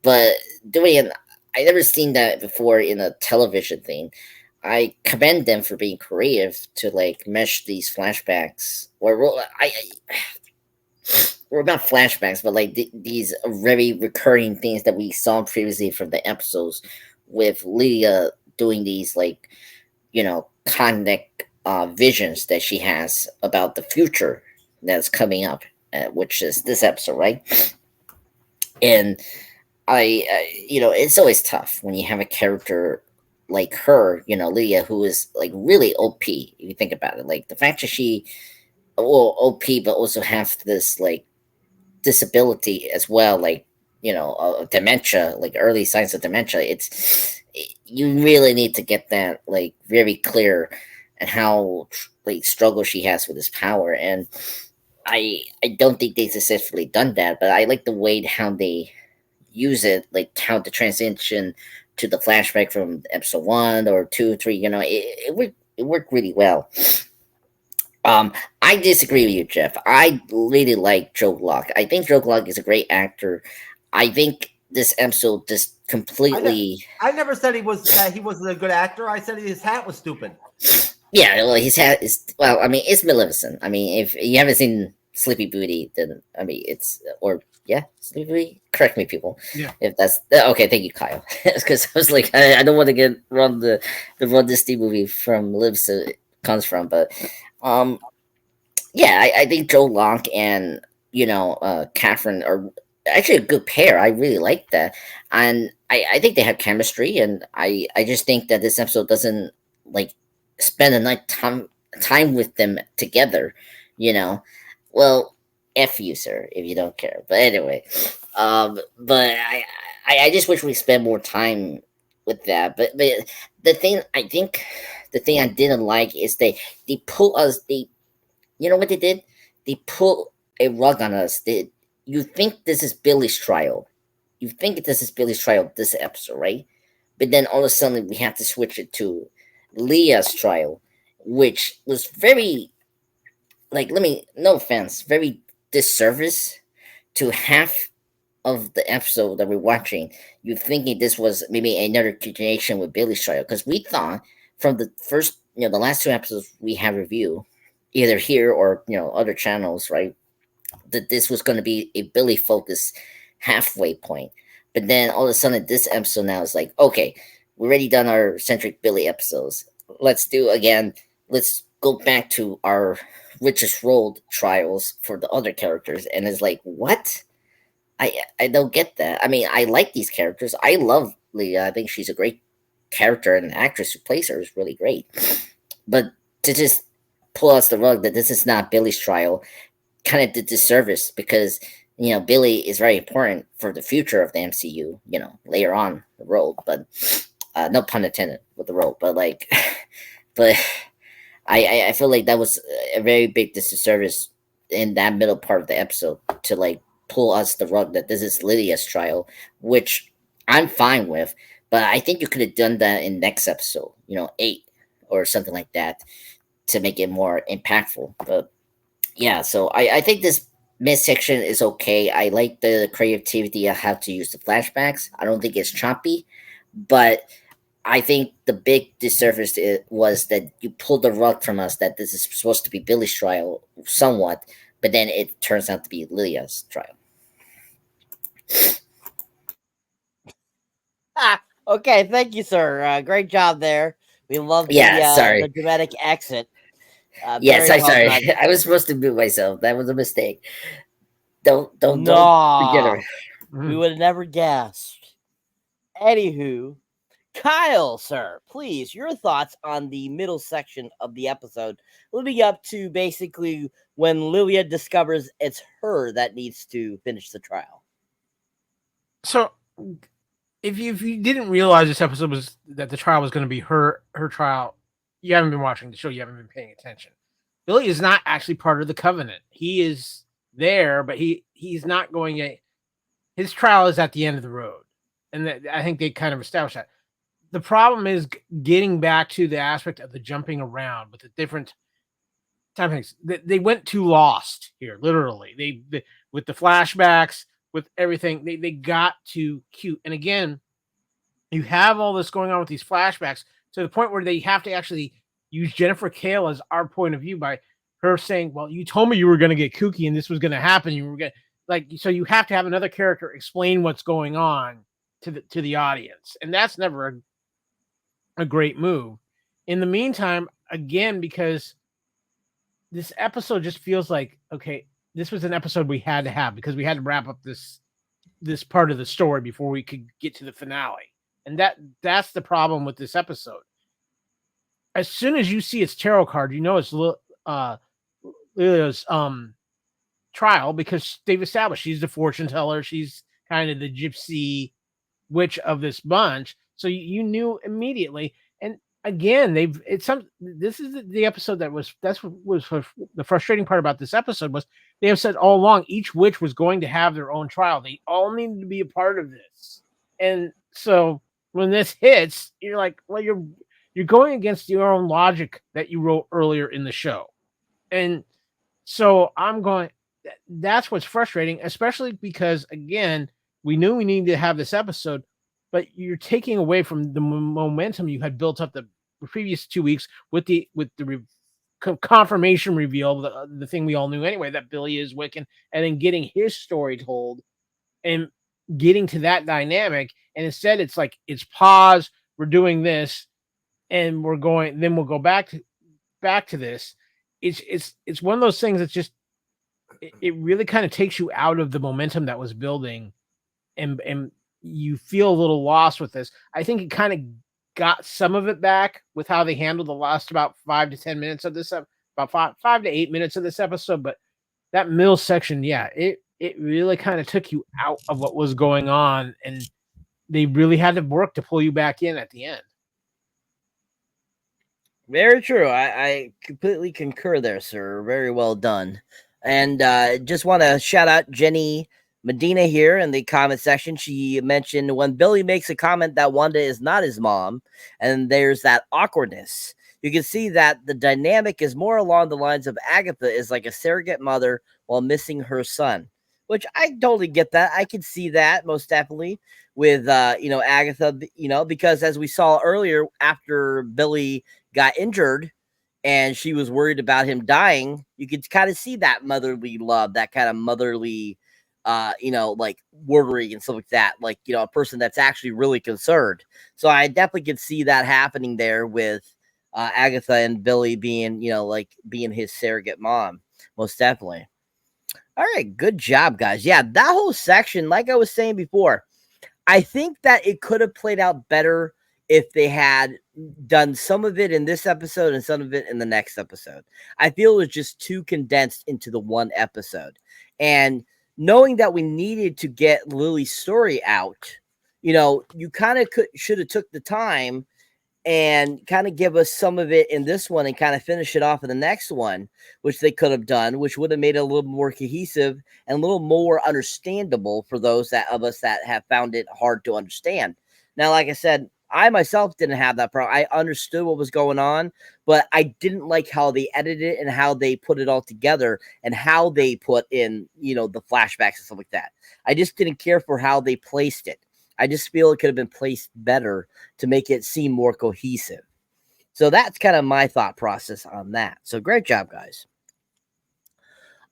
But doing it, I never seen that before in a television thing. I commend them for being creative to like mesh these flashbacks, or not flashbacks, but like these very recurring things that we saw previously from the episodes, with Lydia doing these like, connect visions that she has about the future that's coming up, which is this episode, right? And it's always tough when you have a character like her, Lydia, who is like really OP. If you think about it, like the fact that she, OP, but also have this like disability as well, like dementia, like early signs of dementia. You really need to get that like very clear, and how like struggle she has with this power. And I don't think they successfully done that, but I like the way how they use it, like how the transition to the flashback from episode 1 or 2, 3, it worked really well. I disagree with you, Jeff. I really like Joe Locke. I think Joe Locke is a great actor. I think this episode just completely. I never said he wasn't a good actor. I said his hat was stupid. Yeah, well, his hat is. Well, I mean, it's Maleficent. I mean, if you haven't seen Sleepy Beauty, then I mean, Sleepy Beauty. Correct me, people. Yeah. If that's okay, thank you, Kyle. Because I was like, I don't want to get run the Run Disney movie from Maleficent comes from, but yeah, I think Joe Locke and Catherine are actually a good pair. I really like that, and I think they have chemistry, and I just think that this episode doesn't like spend enough time with them together. Well, F you, sir, if you don't care. But anyway, but I just wish we spend more time with that. But the thing I didn't like is they pull us. You know what they did? They pull a rug on us. You think this is Billy's trial. You think this is Billy's trial this episode, right? But then all of a sudden we have to switch it to Leah's trial, which was very, no offense, very disservice to half of the episode that we're watching. You thinking this was maybe another continuation with Billy's trial, because we thought from the first, the last 2 episodes we have review, either here or other channels, right, that this was going to be a Billy focused halfway point. But then all of a sudden this episode now is like, okay, we already done our centric Billy episodes. Let's go back to our richest rolled trials for the other characters. And it's like, what? I don't get that. I mean, I like these characters. I love Leah. I think she's a great character, and the actress who plays her is really great. But to just pull us the rug that this is not Billy's trial kind of did disservice, because Billy is very important for the future of the MCU, later on the road, but no pun intended with the road, but but I feel like that was a very big disservice in that middle part of the episode to pull us the rug that this is Lydia's trial, which I'm fine with, But I think you could have done that in next episode, 8 or something like that, to make it more impactful. But yeah, so I think this midsection is okay. I like the creativity of how to use the flashbacks. I don't think it's choppy, but I think the big disservice was that you pulled the rug from us, that this is supposed to be Billy's trial somewhat, but then it turns out to be Lydia's trial. Okay, thank you, sir. Great job there. We love sorry. the dramatic exit. Yes, very I'm well sorry. done. I was supposed to mute myself. That was a mistake. Don't No, regenerate. we would have never guessed. Anywho, Kyle, sir, please, your thoughts on the middle section of the episode, leading up to basically when Lilia discovers it's her that needs to finish the trial. So, if you didn't realize this episode was that the trial was going to be her trial, you haven't been watching the show. You haven't been paying attention. Billy is not actually part of the Covenant. He is there, but he's not going to. His trial is at the end of the road, and I think they kind of established that. The problem is getting back to the aspect of the jumping around with the different time things. They went too lost here, literally. They with the flashbacks, with everything, they got too cute. And again, you have all this going on with these flashbacks to the point where they have to actually use Jennifer Kale as our point of view by her saying, well, you told me you were going to get kooky and this was going to happen. You were going to, so you have to have another character explain what's going on to the audience. And that's never a great move. In the meantime, again, because this episode just feels like, okay, this was an episode we had to have because we had to wrap up this part of the story before we could get to the finale. And that's the problem with this episode. As soon as you see its tarot card, you know it's Lilia's trial, because they've established she's the fortune teller. She's kind of the gypsy witch of this bunch. So you knew immediately. And again, this is the episode that's what was the frustrating part about this episode was they have said all along each witch was going to have their own trial. They all needed to be a part of this. And so when this hits, you're like, well, you're going against your own logic that you wrote earlier in the show. And so that's what's frustrating, especially because, again, we knew we needed to have this episode, but you're taking away from the momentum you had built up the previous 2 weeks with the confirmation reveal, the thing we all knew anyway, that Billy is Wiccan, and then getting his story told and getting to that dynamic. And instead it's like, it's pause, we're doing this, and we'll go back to this. It's one of those things that's just, it really kind of takes you out of the momentum that was building, and you feel a little lost with this. I think it kind of got some of it back with how they handled the last about 5 to 10 minutes of this, about 5 to 8 minutes of this episode. But that middle section, yeah, it really kind of took you out of what was going on, and they really had to work to pull you back in at the end. Very true. I completely concur there, sir. Very well done. And just want to shout out Jenny Medina here in the comment section. She mentioned when Billy makes a comment that Wanda is not his mom, and there's that awkwardness. You can see that the dynamic is more along the lines of Agatha is like a surrogate mother while missing her son, which I totally get that. I can see that most definitely with, Agatha, because as we saw earlier, after Billy got injured and she was worried about him dying, you could kind of see that motherly love, that kind of motherly, like worry and stuff like that, like, a person that's actually really concerned. So I definitely could see that happening there with Agatha and Billy being, being his surrogate mom, most definitely. All right, good job, guys. Yeah, that whole section, like I was saying before, I think that it could have played out better if they had done some of it in this episode and some of it in the next episode. I feel it was just too condensed into the one episode. And knowing that we needed to get Lily's story out, you kind of should have took the time and kind of give us some of it in this one and kind of finish it off in the next one, which they could have done, which would have made it a little more cohesive and a little more understandable for those of us that have found it hard to understand. Now, like I said, I myself didn't have that problem. I understood what was going on, but I didn't like how they edited it and how they put it all together and how they put in, the flashbacks and stuff like that. I just didn't care for how they placed it. I just feel it could have been placed better to make it seem more cohesive. So that's kind of my thought process on that. So great job, guys.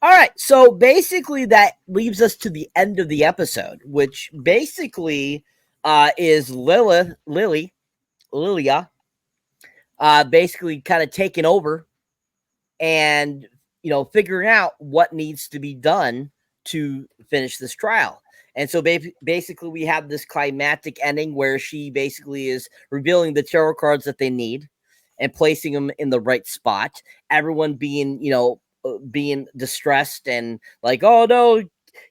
All right, so basically that leaves us to the end of the episode, which basically is Lilia, basically kind of taking over and, figuring out what needs to be done to finish this trial. And so basically we have this climactic ending where she basically is revealing the tarot cards that they need and placing them in the right spot. Everyone being, being distressed and like, oh no,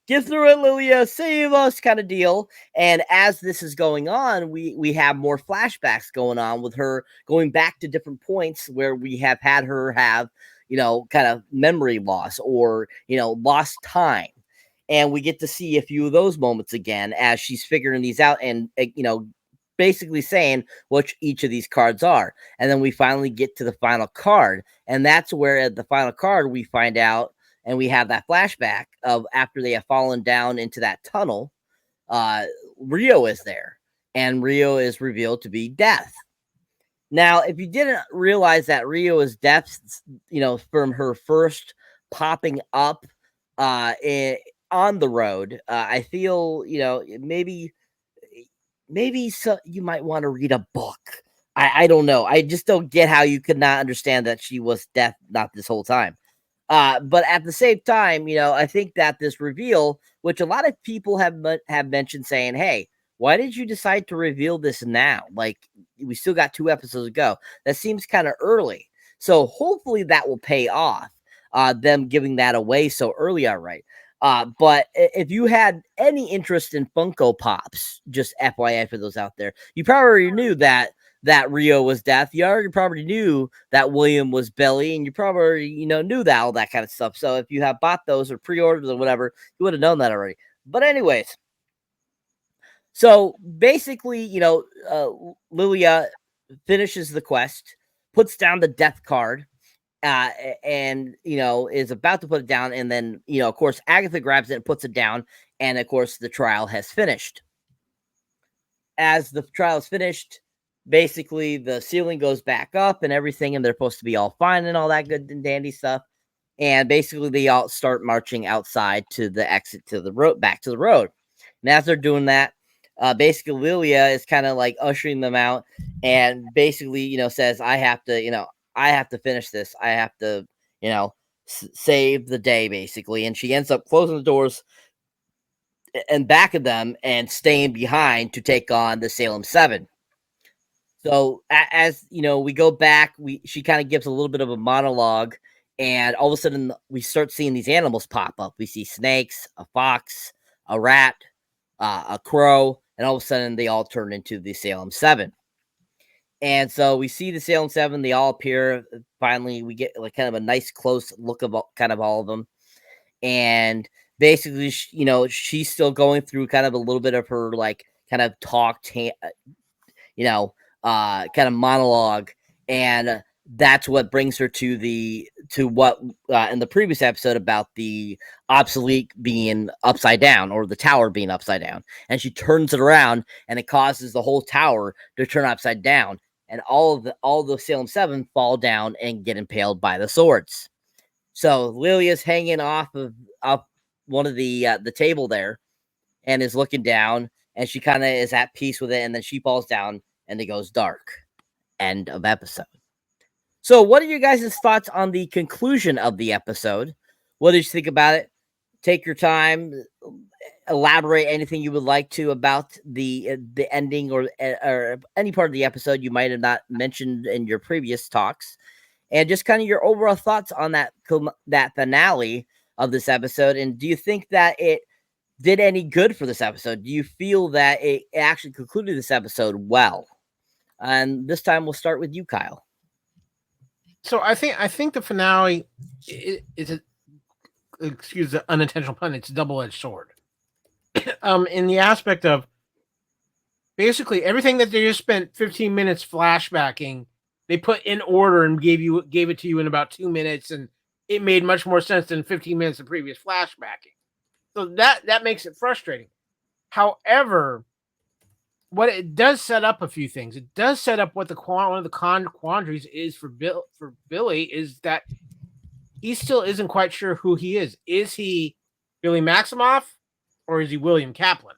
get through it, Lilia, save us kind of deal. And as this is going on, we have more flashbacks going on with her going back to different points where we have had her have, kind of memory loss or, lost time. And we get to see a few of those moments again as she's figuring these out and, basically saying what each of these cards are. And then we finally get to the final card. And that's where at the final card, we find out and we have that flashback of after they have fallen down into that tunnel, Rio is there. And Rio is revealed to be Death. Now, if you didn't realize that Rio is Death, from her first popping up on the road, I feel, maybe so you might want to read a book. I don't know. I just don't get how you could not understand that she was Death not this whole time. But at the same time, I think that this reveal, which a lot of people have mentioned saying, hey, why did you decide to reveal this now? Like, we still got 2 episodes to go. That seems kind of early. So hopefully that will pay off, them giving that away so early. All right. But if you had any interest in Funko Pops, just FYI for those out there, you probably knew that Rio was Death. You already probably knew that William was Billy, and you probably, knew that all that kind of stuff. So if you have bought those or pre-ordered or whatever, you would have known that already. But anyways, so basically, Lilia finishes the quest, puts down the Death card, and is about to put it down, and then of course Agatha grabs it and puts it down, and of course the trial has finished. As the trial is finished, basically the ceiling goes back up and everything, and they're supposed to be all fine and all that good and dandy stuff, and basically they all start marching outside to the exit to the road, back to the road. And as they're doing that, basically Lilia is kind of like ushering them out and basically says, I have to finish this. I have to, save the day, basically. And she ends up closing the doors and back of them and staying behind to take on the Salem 7. So as we go back, she kind of gives a little bit of a monologue, and all of a sudden we start seeing these animals pop up. We see snakes, a fox, a rat, a crow, and all of a sudden they all turn into the Salem 7. And so we see the Salem 7, they all appear. Finally, we get like kind of a nice close look of kind of all of them. And basically, she's still going through kind of a little bit of her like kind of kind of monologue. And that's what brings her to what in the previous episode about the obsolete being upside down, or the tower being upside down. And she turns it around and it causes the whole tower to turn upside down. And all the Salem 7 fall down and get impaled by the swords. So Lilia's hanging off of one of the table there and is looking down, and she kind of is at peace with it, and then she falls down and it goes dark. End of episode. So what are your guys' thoughts on the conclusion of the episode? What did you think about it? Take your time, elaborate anything you would like to about the ending or any part of the episode you might have not mentioned in your previous talks, and just kind of your overall thoughts on that finale of this episode. And do you think that it did any good for this episode? Do you feel that it actually concluded this episode well? And this time we'll start with you, Kyle. So I think the finale is excuse the unintentional pun, it's a double-edged sword. In the aspect of basically everything that they just spent 15 minutes flashbacking, they put in order and gave it to you in about 2 minutes, and it made much more sense than 15 minutes of previous flashbacking. So that makes it frustrating. However, what it does set up a few things. It does set up what one of the quandaries is for Billy is that he still isn't quite sure who he is. Is he Billy Maximoff or is he William Kaplan?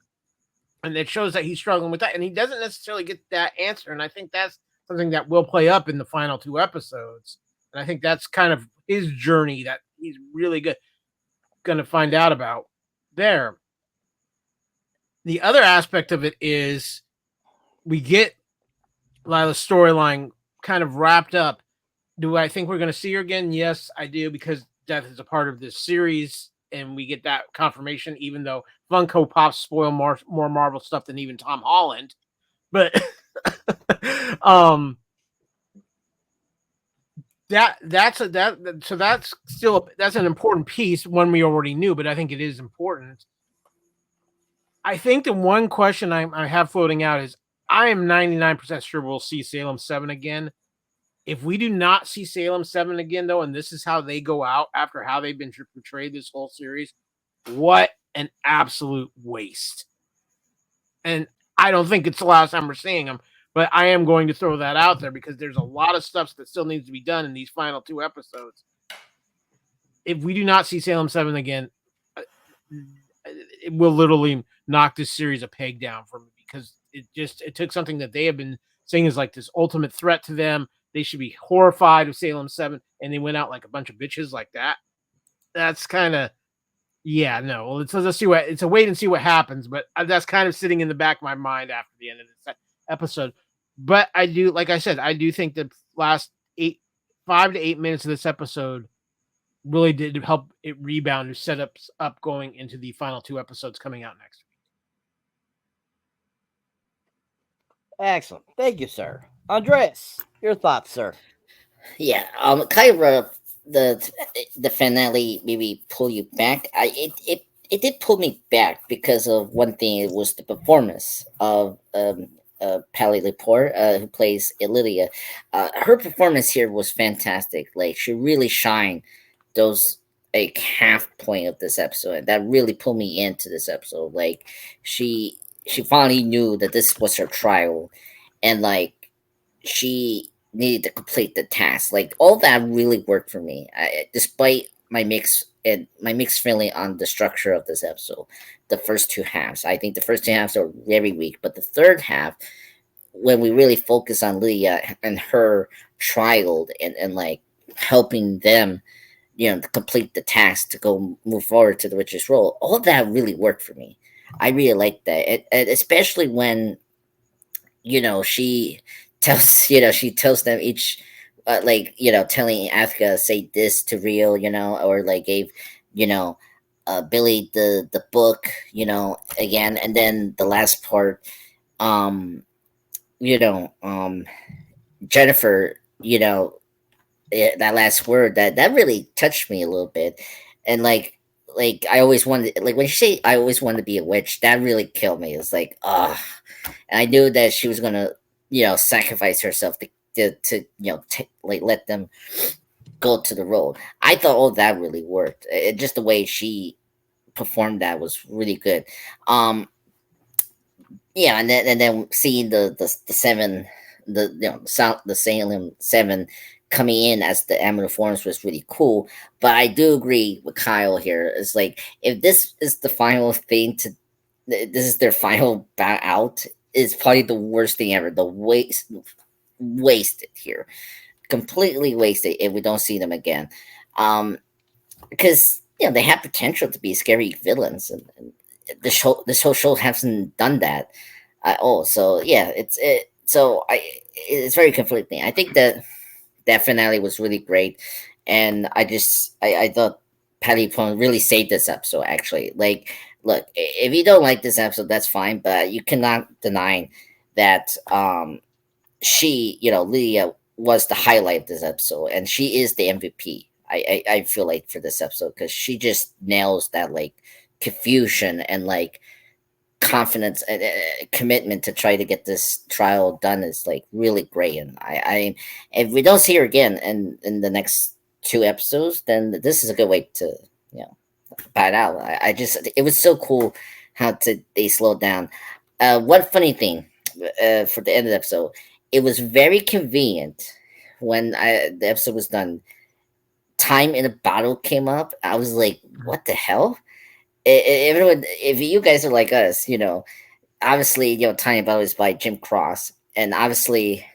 And it shows that he's struggling with that, and he doesn't necessarily get that answer. And I think that's something that will play up in the final 2 episodes. And I think that's kind of his journey that he's really going to find out about there. The other aspect of it is we get Lila's storyline kind of wrapped up. Do I think we're going to see her again? Yes, I do, because Death is a part of this series, and we get that confirmation, even though Funko Pops spoil more Marvel stuff than even Tom Holland. But that's an important piece, one we already knew, but I think it is important. I think the one question I have floating out is I am 99% sure we'll see Salem 7 again. If we do not see Salem 7 again, though, and this is how they go out after how they've been portrayed this whole series, what an absolute waste. And I don't think it's the last time we're seeing them, but I am going to throw that out there because there's a lot of stuff that still needs to be done in these final 2 episodes. If we do not see Salem 7 again, it will literally knock this series a peg down for me, because it took something that they have been saying is like this ultimate threat to them. They should be horrified of Salem 7, and they went out like a bunch of bitches like that. That's kind of, yeah, no. Well, let's see it's a wait and see what happens, but that's kind of sitting in the back of my mind after the end of this episode. But I do, like I said, I do think the last 5 to 8 minutes of this episode really did help it rebound and set up going into the final 2 episodes coming out next week. Excellent. Thank you, sir. Andreas, your thoughts, sir? Yeah, kind of the finale maybe pull you back. It did pull me back because of one thing. It was the performance of Pally Laporte, who plays Lydia. Her performance here was fantastic. Like, she really shined those like half point of this episode, and that really pulled me into this episode. Like, she finally knew that this was her trial, and like she needed to complete the task. Like, all that really worked for me, despite my mixed feeling on the structure of this episode. The first 2 halves, I think the first 2 halves are very weak, but the third half, when we really focus on Lydia and her trial and like helping them, to complete the task to go move forward to the witch's role, all of that really worked for me. I really like that, and especially when, she tells them each, telling Agatha, say this to Rio, or like gave, Billy the book, again, and then the last part, Jennifer, that last word that really touched me a little bit, and like I always wanted, like when you say I always wanted to be a witch, that really killed me. It's like, and I knew that she was gonna, sacrifice herself to let them go to the role. I thought all that really worked. Just the way she performed that was really good. And then seeing the 7, the Salem 7 coming in as the Amulet Forms was really cool. But I do agree with Kyle here. It's like, if this is the final thing this is their final bow out, it's probably the worst thing ever. The wasted here, completely wasted if we don't see them again. Because they have potential to be scary villains, and this whole show hasn't done that at all. So yeah, it's very conflicting. I think that finale was really great, and I thought Patty Plum really saved this episode. Actually, like, look, if you don't like this episode, that's fine, but you cannot deny that she, Lydia was the highlight of this episode, and she is the MVP. I feel like for this episode, because she just nails that like confusion and like confidence and commitment to try to get this trial done is like really great. And I if we don't see her again in the next 2 episodes, then this is a good way to bat out. I just it was so cool how they slowed down. One funny thing for the end of the episode, it was very convenient when the episode was done. Time in a bottle came up. I was like, what the hell? Everyone, if you guys are like us, obviously, Time in a Bottle is by Jim Cross, and obviously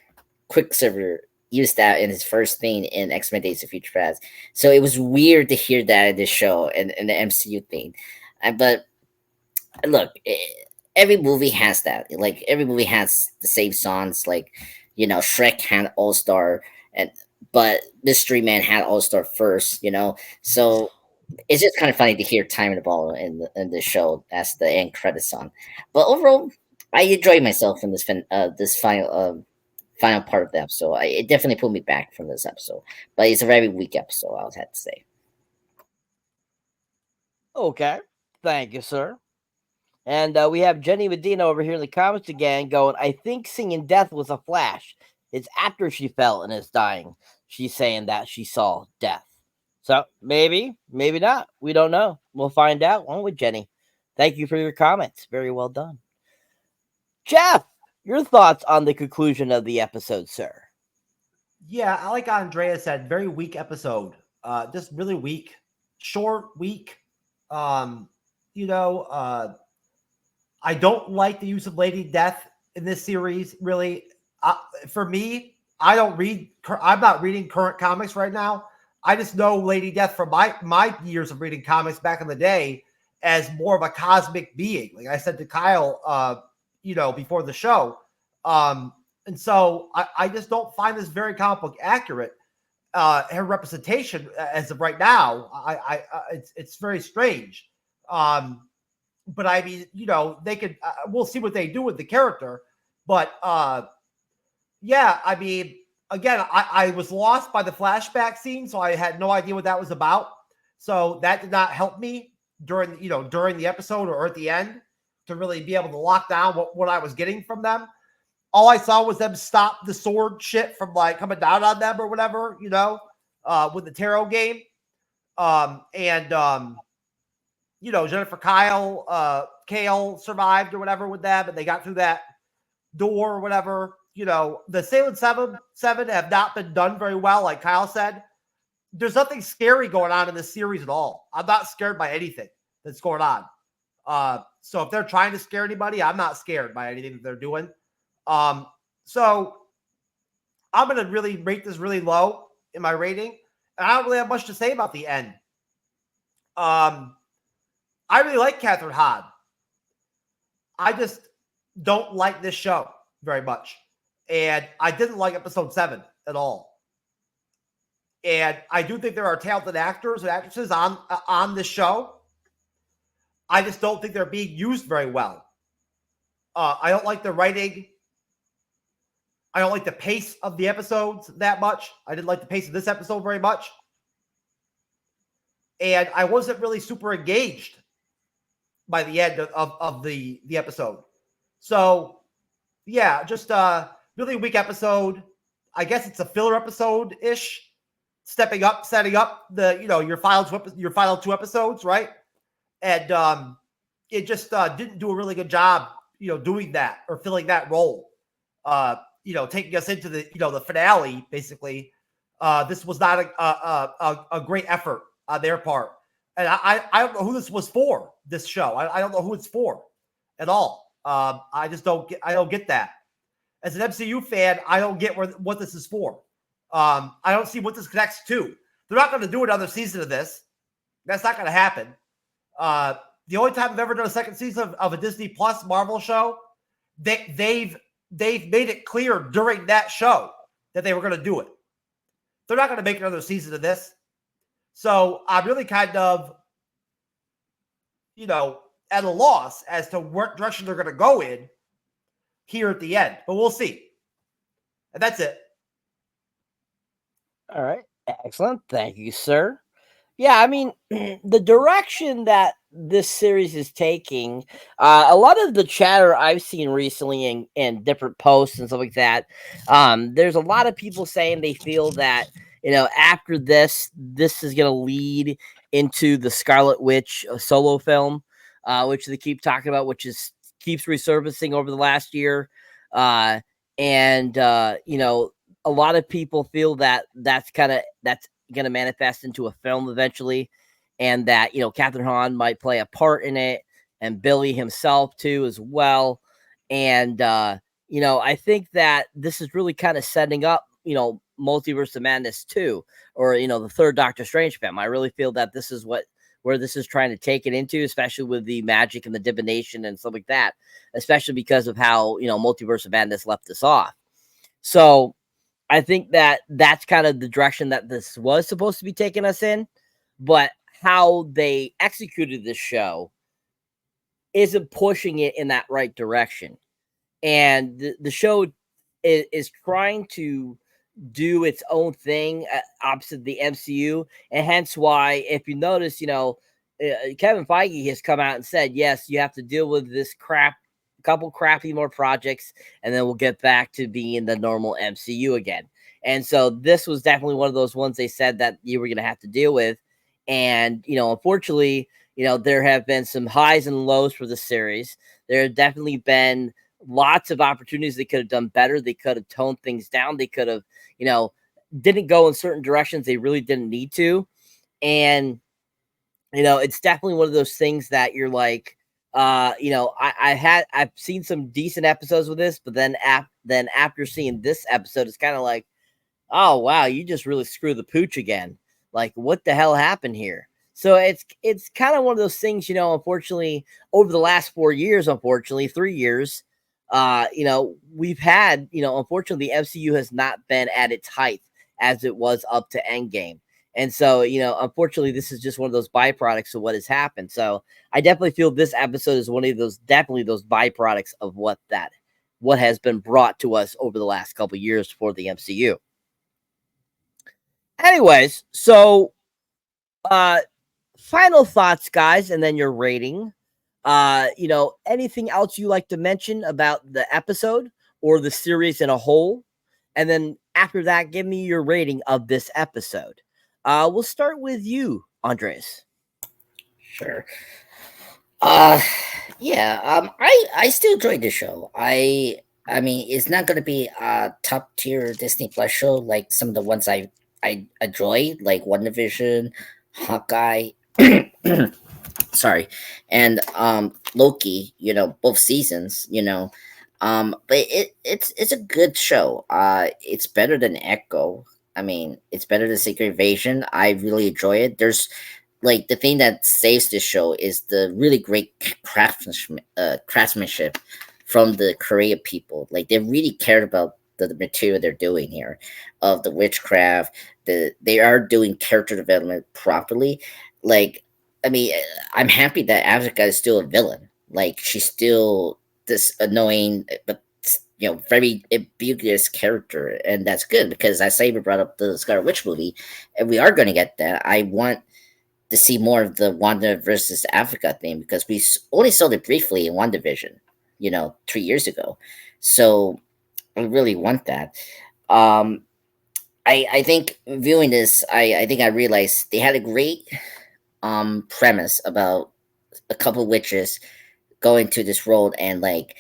Quicksilver used that in his first thing in X-Men Days of Future Past. So it was weird to hear that in the show and the MCU thing. But look, every movie has that. Like, every movie has the same songs. Like, Shrek had All-Star, but Mystery Man had All-Star first, So it's just kind of funny to hear Time in the Ball in the show as the end credits song. But overall, I enjoyed myself in this final part of the episode. It definitely pulled me back from this episode. But it's a very weak episode, I would have to say. Okay. Thank you, sir. And we have Jenny Medina over here in the comments again going, I think singing death was a flash. It's after she fell and is dying. She's saying that she saw death. So maybe not. We don't know. We'll find out, won't we, Jenny? Thank you for your comments. Very well done. Jeff, your thoughts on the conclusion of the episode, sir? Yeah, I like Andrea said, very weak episode. Just really weak. Short, weak. I don't like the use of Lady Death in this series, really. For me, I'm not reading current comics right now. I just know Lady Death from my years of reading comics back in the day as more of a cosmic being. Like I said to Kyle, before the show. And so I just don't find this very comic book accurate. Her representation as of right now, it's very strange. But I mean, they could, we'll see what they do with the character. But yeah, I mean, again, I was lost by the flashback scene, so I had no idea what that was about. So that did not help me during the episode or at the end to really be able to lock down what I was getting from them. All I saw was them stop the sword shit from like coming down on them or whatever, with the tarot game. Jennifer Kale survived or whatever with them, and they got through that door or whatever. The Salem 7 have not been done very well, like Kyle said. There's nothing scary going on in this series at all. I'm not scared by anything that's going on. So if they're trying to scare anybody, I'm not scared by anything that they're doing. So I'm going to really rate this really low in my rating. And I don't really have much to say about the end. I really like Catherine Hahn. I just don't like this show very much. And I didn't like episode 7 at all. And I do think there are talented actors and actresses on this show. I just don't think they're being used very well. I don't like the writing. I don't like the pace of the episodes that much. I didn't like the pace of this episode very much. And I wasn't really super engaged by the end of the episode. So, yeah, just a really weak episode. I guess it's a filler episode-ish. Setting up the, your final 2 episodes, right? And it just didn't do a really good job, doing that or filling that role. Taking us into the, the finale, basically. This was not a great effort on their part. And I don't know who this was for, this show. I don't know who it's for at all. I don't get that. As an MCU fan, I don't get what this is for. I don't see what this connects to. They're not going to do another season of this. That's not going to happen. The only time I've ever done a second season of a Disney Plus Marvel show, they've made it clear during that show that they were going to do it. They're not going to make another season of this. So I'm really kind of, at a loss as to what direction they're going to go in here at the end. But we'll see. And that's it. All right. Excellent. Thank you, sir. Yeah, I mean, the direction that this series is taking, a lot of the chatter I've seen recently in different posts and stuff like that, there's a lot of people saying they feel that, after this is going to lead into the Scarlet Witch solo film, which they keep talking about, which keeps resurfacing over the last year. And a lot of people feel that that's going to manifest into a film eventually. And that, Catherine Hahn might play a part in it, and Billy himself too as well. And, I think that this is really kind of setting up, Multiverse of Madness 2, or, the third Doctor Strange film. I really feel that this is where this is trying to take it into, especially with the magic and the divination and stuff like that, especially because of how, Multiverse of Madness left us off. So I think that that's kind of the direction that this was supposed to be taking us in, but how they executed this show isn't pushing it in that right direction. And the show is trying to do its own thing opposite the MCU. And hence why, if you notice, Kevin Feige has come out and said, yes, you have to deal with this couple crappy more projects, and then we'll get back to being the normal MCU again. And so this was definitely one of those ones they said that you were going to have to deal with. And, unfortunately, there have been some highs and lows for the series. There have definitely been lots of opportunities they could have done better. They could have toned things down. They could have, didn't go in certain directions they really didn't need to. And, it's definitely one of those things that you're like, I've seen some decent episodes with this, but then after seeing this episode, it's kind of like, oh, wow, you just really screwed the pooch again. Like, what the hell happened here? So it's kind of one of those things, unfortunately, over the last 4 years, 3 years, we've had, unfortunately, the MCU has not been at its height as it was up to Endgame. And so, unfortunately, this is just one of those byproducts of what has happened. So I definitely feel this episode is one of those byproducts of what has been brought to us over the last couple of years for the MCU. Anyways, so final thoughts, guys, and then your rating. Anything else you like to mention about the episode or the series in a whole? And then after that, give me your rating of this episode. We'll start with you, Andres. Sure. Yeah. I still enjoyed the show. I mean, it's not going to be a top tier Disney Plus show like some of the ones I enjoy, like WandaVision, Hawkeye, sorry, and Loki. Both seasons. But it's a good show. It's better than Echo. I mean, it's better than Secret Invasion. I really enjoy it. There's like the thing that saves this show is the really great craftsmanship from the Korea people. Like, they really cared about the material they're doing here, of the witchcraft. They are doing character development properly. Like, I mean, I'm happy that Agatha is still a villain. Like, she's still this annoying but very ambiguous character, and that's good, because as Saber brought up the Scarlet Witch movie, and we are going to get that. I want to see more of the Wanda versus Africa thing, because we only saw it briefly in WandaVision, 3 years ago. So I really want that. I think viewing this, I think I realized they had a great premise about a couple witches going to this world and like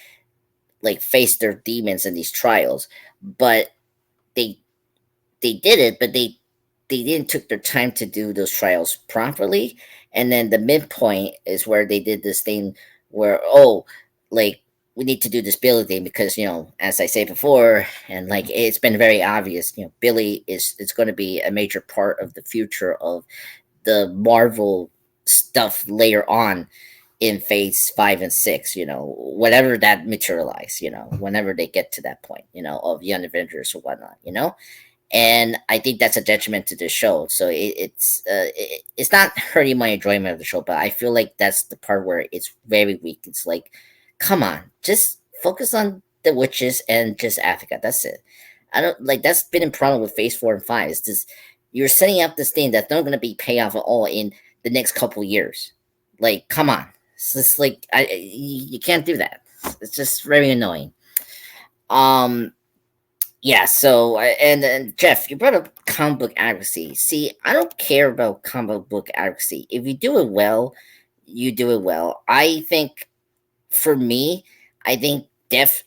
face their demons in these trials, but they did it, but they didn't took their time to do those trials properly. And then the midpoint is where they did this thing where, we need to do this Billy thing because, as I said before, and like it's been very obvious, Billy it's going to be a major part of the future of the Marvel stuff later on in phase 5 and 6, whatever that materialize, whenever they get to that point, of Young Avengers or whatnot, and I think that's a detriment to the show. So it's not hurting my enjoyment of the show, but I feel like that's the part where it's very weak. It's like, come on, just focus on the witches and just Africa. That's it. I don't like that's been a problem with phase 4 and 5. It's just you're setting up this thing that's not going to be payoff at all in the next couple years. Like, come on. It's just like you can't do that. It's just very annoying. Yeah, so and Jeff, you brought up comic book accuracy. See, I don't care about comic book accuracy. If you do it well, you do it well. I think for me, I think Death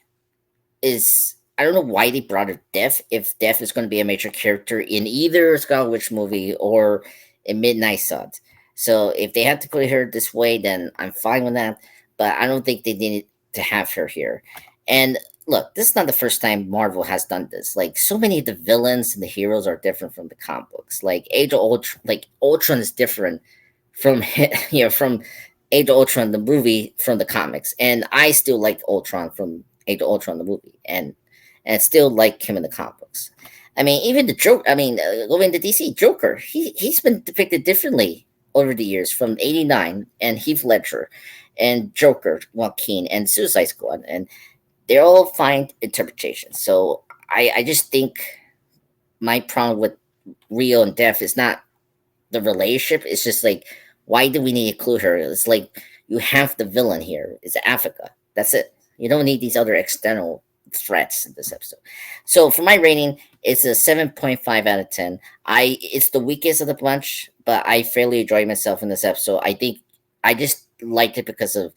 is, I don't know why they brought up Death, if Death is going to be a major character in either Scarlet Witch movie or in Midnight Suns. So if they have to put her this way, then I'm fine with that. But I don't think they needed to have her here. And look, this is not the first time Marvel has done this. Like, so many of the villains and the heroes are different from the comic books. Like Age of Ultron, like Ultron is different from from Age of Ultron the movie from the comics, and I still like Ultron from Age of Ultron the movie, and still like him in the comic books. I mean, even the Joker. I mean, going to DC, Joker. He's been depicted differently over the years, from '89 and Heath Ledger, and Joker, Joaquin, and Suicide Squad, and they all find interpretations. So I just think my problem with Rio and Death is not the relationship. It's just like, why do we need to include her? It's like, you have the villain here. It's Africa. That's it. You don't need these other external threats in this episode. So for my rating, it's a 7.5 out of 10. It's the weakest of the bunch, but I fairly enjoyed myself in this episode. I think I just liked it because of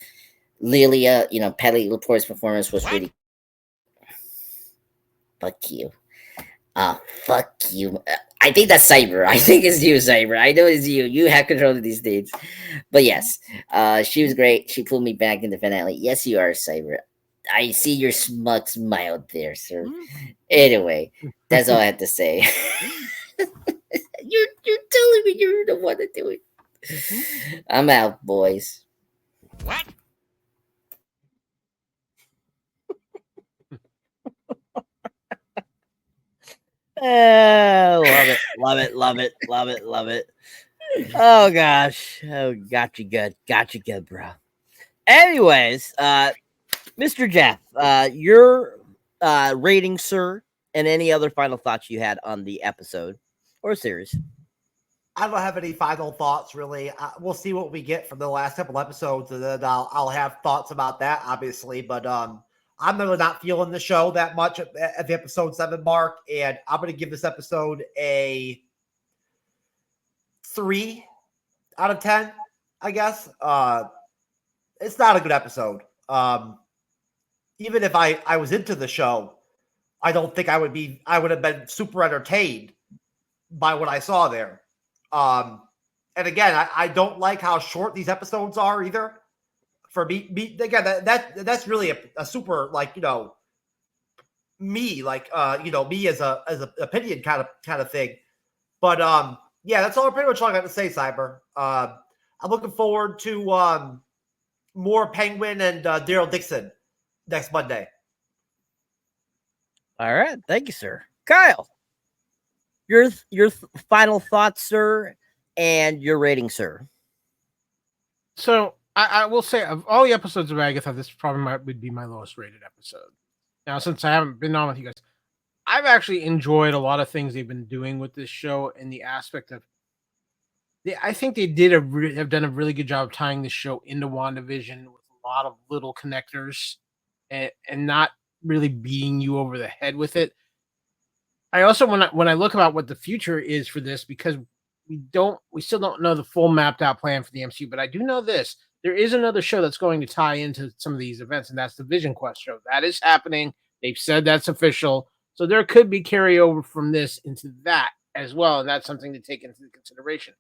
Lilia, Patty LaPorte's performance was really. Fuck you. Fuck you. I think that's Cyber. I think it's you, Cyber. I know it's you. You have control of these dates. But yes, she was great. She pulled me back in the finale. Yes, you are, Cyber. I see your smug smile there, sir. Anyway, that's all I have to say. You're telling me you're the one to do it. I'm out, boys. What? Love it, love it, love it, love it, love it. Oh gosh, oh, got you good, bro. Anyways, Mr. Jeff, your rating, sir, and any other final thoughts you had on the episode or series. I don't have any final thoughts, really. We'll see what we get from the last couple episodes, and then I'll have thoughts about that, obviously. But I'm really not feeling the show that much at the episode 7 mark, and I'm going to give this episode a 3 out of 10, I guess. It's not a good episode. Even if I was into the show, I don't think I would have been super entertained by what I saw there. And again, I don't like how short these episodes are either. For me again, that's really a super, like, me, like, me as a opinion kind of thing. But yeah, that's pretty much all I got to say, Cyber. I'm looking forward to more Penguin and Daryl Dixon next Monday. All right, thank you, sir. Kyle, your final thoughts, sir, and your rating, sir. So I will say, of all the episodes of Agatha, this probably would be my lowest rated episode. Now, since I haven't been on with you guys, I've actually enjoyed a lot of things they've been doing with this show in the aspect of, I think they have done a really good job of tying this show into WandaVision with a lot of little connectors and not really beating you over the head with it. I also, when I look about what the future is for this, because we still don't know the full mapped out plan for the MCU, but I do know this. There is another show that's going to tie into some of these events, and that's the Vision Quest show. That is happening. They've said that's official. So there could be carryover from this into that as well, and that's something to take into consideration.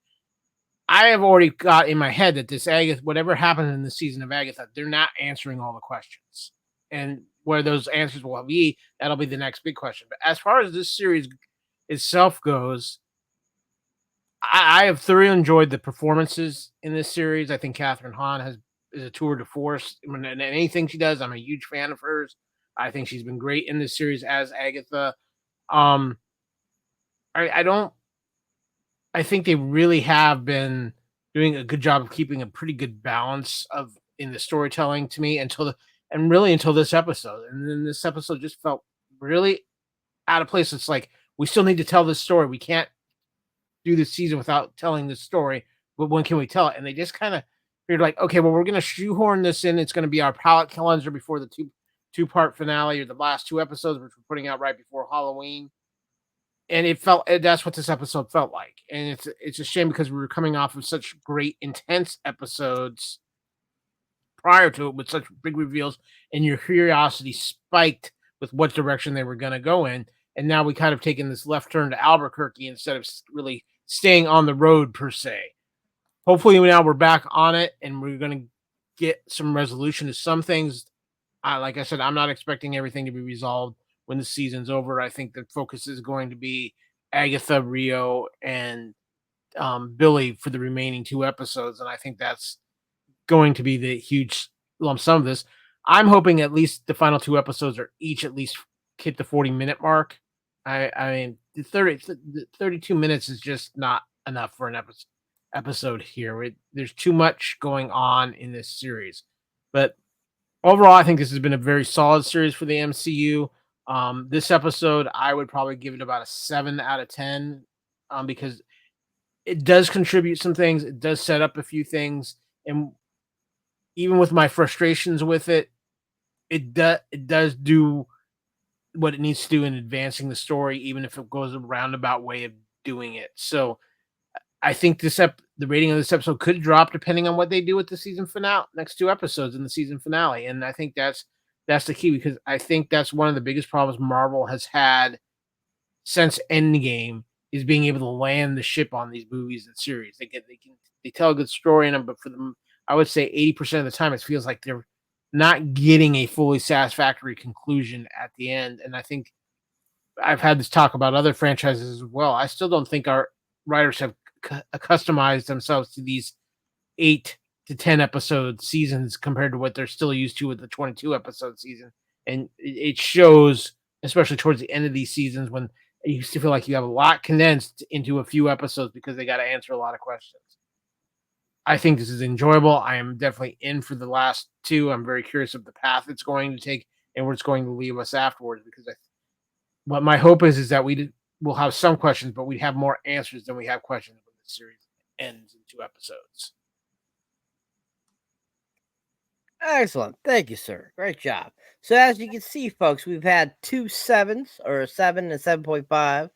I have already got in my head that this Agatha, whatever happens in the season of Agatha, they're not answering all the questions. And where those answers will be, that'll be the next big question. But as far as this series itself goes, I have thoroughly enjoyed the performances in this series. I think Catherine Hahn is a tour de force. And anything she does, I'm a huge fan of hers. I think she's been great in this series as Agatha. I think they really have been doing a good job of keeping a pretty good balance in the storytelling to me until this episode. And then this episode just felt really out of place. It's like, we still need to tell this story. We can't do this season without telling this story, but when can we tell it? And they just kind of You're like, okay, well, we're going to shoehorn this in. It's going to be our palate cleanser before the two-part finale or the last 2 episodes, which we're putting out right before Halloween. And that's what this episode felt like. And it's a shame because we were coming off of such great, intense episodes prior to it with such big reveals, and your curiosity spiked with what direction they were going to go in. And now we kind of taken this left turn to Albuquerque instead of really staying on the road per se. Hopefully now we're back on it and we're going to get some resolution to some things. Like I said, I'm not expecting everything to be resolved when the season's over. I think the focus is going to be Agatha, Rio, and Billy for the remaining 2 episodes. And I think that's going to be the huge lump sum of this. I'm hoping at least the final 2 episodes are each at least hit the 40-minute mark. I mean, the 32 minutes is just not enough for an episode here. There's too much going on in this series. But overall, I think this has been a very solid series for the MCU. This episode, I would probably give it about a 7 out of 10 because it does contribute some things. It does set up a few things. And even with my frustrations with it, it does do what it needs to do in advancing the story, even if it goes a roundabout way of doing it. So I think the rating of this episode could drop depending on what they do with the season finale, next 2 episodes in the season finale. And I think that's the key, because I think that's one of the biggest problems Marvel has had since Endgame is being able to land the ship on these movies and series. They tell a good story in them, but for them, I would say 80% of the time it feels like they're not getting a fully satisfactory conclusion at the end. And I think I've had this talk about other franchises as well. I still don't think our writers have customized themselves to these 8 to 10 episode seasons compared to what they're still used to with the 22 episode season. And it shows, especially towards the end of these seasons, when you used to feel like you have a lot condensed into a few episodes because they got to answer a lot of questions. I think this is enjoyable. I am definitely in for the last 2. I'm very curious of the path it's going to take and where it's going to leave us afterwards, because what my hope is that we'll have some questions, but we have more answers than we have questions when the series ends in 2 episodes. Excellent. Thank you, sir. Great job. So as you can see, folks, we've had 2 7s, or a 7 and 7.5,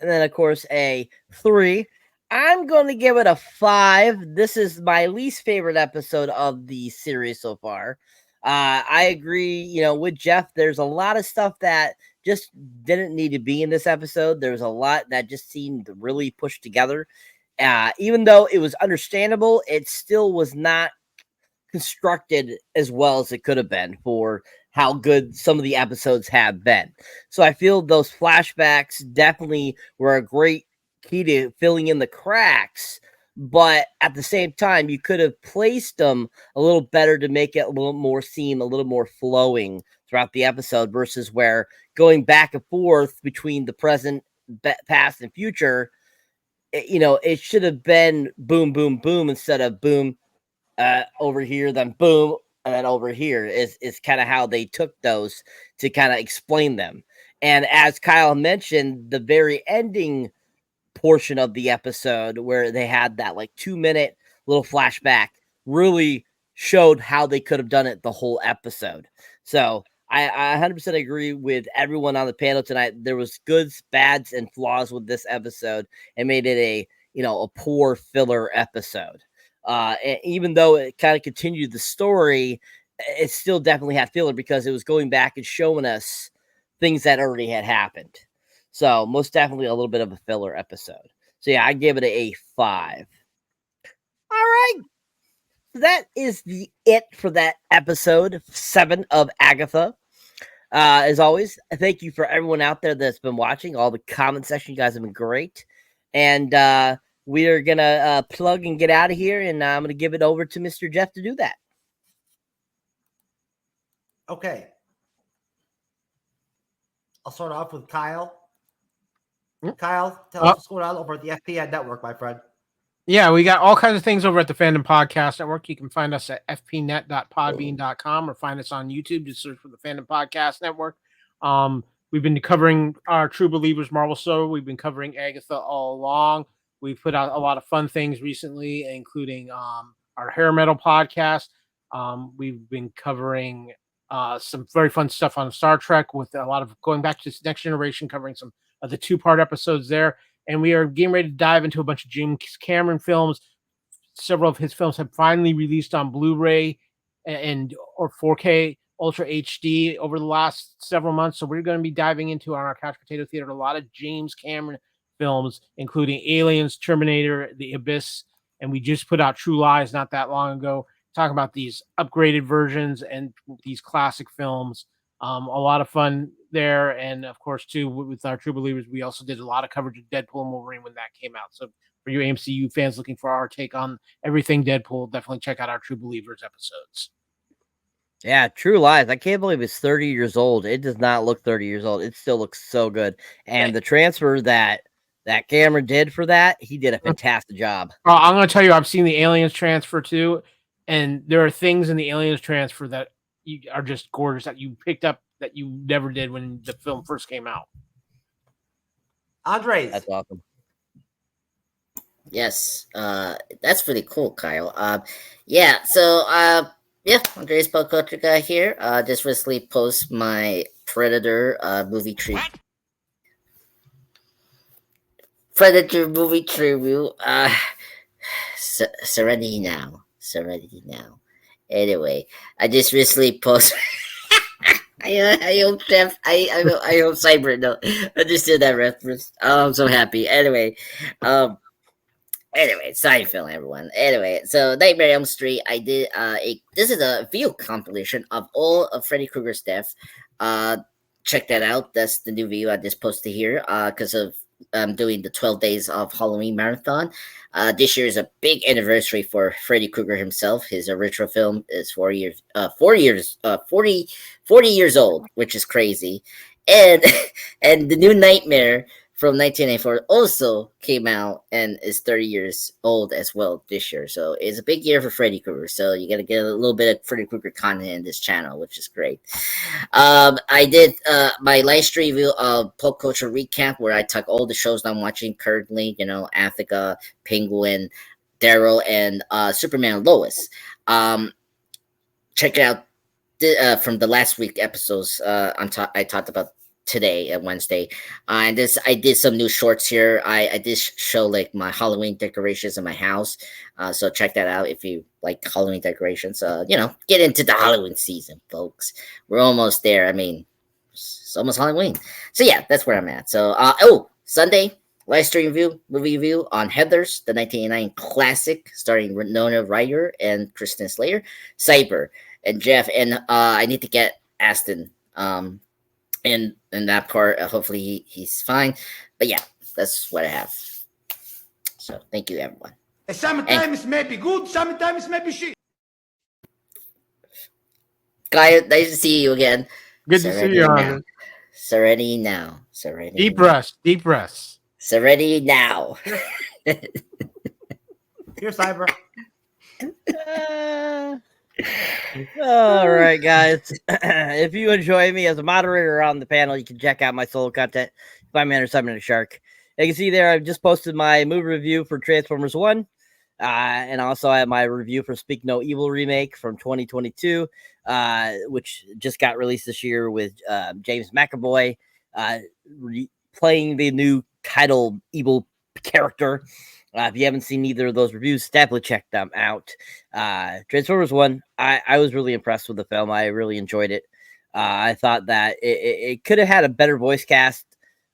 and then, of course, a 3. I'm going to give it a 5. This is my least favorite episode of the series so far. I agree, with Jeff. There's a lot of stuff that just didn't need to be in this episode. There was a lot that just seemed really pushed together. Even though it was understandable, it still was not constructed as well as it could have been for how good some of the episodes have been. So I feel those flashbacks definitely were a great key to filling in the cracks, but at the same time, you could have placed them a little better to make it a little more flowing throughout the episode, versus where going back and forth between the present, past, and future, it should have been boom, boom, boom instead of boom over here, then boom, and then over here is kind of how they took those to kind of explain them. And as Kyle mentioned, the very ending portion of the episode where they had that 2-minute little flashback really showed how they could have done it the whole episode. So I 100% agree with everyone on the panel tonight. There was goods, bads, and flaws with this episode, and made it a poor filler episode. And even though it kind of continued the story, it still definitely had filler because it was going back and showing us things that already had happened. So most definitely a little bit of a filler episode. So yeah, I give it a 5. All right. So that is it for that episode 7 of Agatha. As always, thank you for everyone out there that's been watching. All the comment section, you guys have been great. And we are going to plug and get out of here. And I'm going to give it over to Mr. Jeff to do that. Okay. I'll start off with Kyle. Kyle, tell us what's going on over at the FPN Network, my friend. Yeah, we got all kinds of things over at the Fandom Podcast Network. You can find us at fpnet.podbean.com or find us on YouTube. Just search for the Fandom Podcast Network. We've been covering our True Believers Marvel show. We've been covering Agatha All Along. We've put out a lot of fun things recently, including our hair metal podcast. We've been covering some very fun stuff on Star Trek with a lot of going back to Next Generation, covering some of the 2-part episodes there. And we are getting ready to dive into a bunch of James Cameron films. Several of his films have finally released on Blu-ray or 4K Ultra HD over the last several months. So we're going to be diving into on our Couch Potato Theater a lot of James Cameron films, including Aliens, Terminator, The Abyss, and we just put out True Lies not that long ago. Talk about these upgraded versions and these classic films. A lot of fun there. And of course, too, with our True Believers, we also did a lot of coverage of Deadpool and Wolverine when that came out. So for you MCU fans looking for our take on everything Deadpool, definitely check out our True Believers episodes. Yeah, True Lies. I can't believe it's 30 years old. It does not look 30 years old. It still looks so good. And the transfer that Cameron did for that, he did a fantastic job. I'm going to tell you, I've seen the Aliens transfer too. And there are things in the Aliens transfer that are just gorgeous that you picked up that you never did when the film first came out. Andres. That's awesome. Yes, that's really cool, Kyle. Andres Pop Culture Guy here. Just recently post my Predator movie tribute. Predator movie tribute. Serenity now. Anyway, I just recently posted. I hope Jeff. I hope Cyber. No, I just did that reference. Oh, I'm so happy. Anyway, Seinfeld, everyone. Anyway, so Nightmare on Elm Street. I did this is a video compilation of all of Freddy Krueger's death. Check that out. That's the new video I just posted here. Because of doing the 12 days of Halloween marathon. This year is a big anniversary for Freddy Krueger himself. His original film is 40 years old, which is crazy. And the new Nightmare from 1994 also came out and is 30 years old as well this year. So it's a big year for Freddy Krueger. So you got to get a little bit of Freddy Krueger content in this channel, which is great. I did my live stream review of Pop Culture Recap, where I took all the shows I'm watching currently, Attica, Penguin, Daryl, and Superman Lois. Check it out from the last week episodes I talked about today at Wednesday. And I did some new shorts here. I did show like my Halloween decorations in my house. So check that out if you like Halloween decorations. Get into the Halloween season, folks. We're almost there. I mean, it's almost Halloween. So yeah, that's where I'm at. So Sunday, live stream movie review on Heathers, the 1989 classic starring Winona Ryder and Kristen Slater, Cyber, and Jeff. And I need to get Aston in that part. Hopefully he's fine. But yeah, that's what I have. So thank you, everyone. Sometimes may be good, sometimes may be shit. Guy, nice to see you again. Good to see you, Armin. Serenity now. Deep breaths. Serenity now. Here, Cyber. All right, guys. If you enjoy me as a moderator on the panel, you can check out my solo content. Find me under Cyberneticshark. You can see there, I've just posted my movie review for Transformers 1. And also I have my review for Speak No Evil remake from 2022, which just got released this year with James McAvoy playing the new title evil character. If you haven't seen either of those reviews, definitely check them out. Transformers 1, I was really impressed with the film. I really enjoyed it. I thought that it could have had a better voice cast,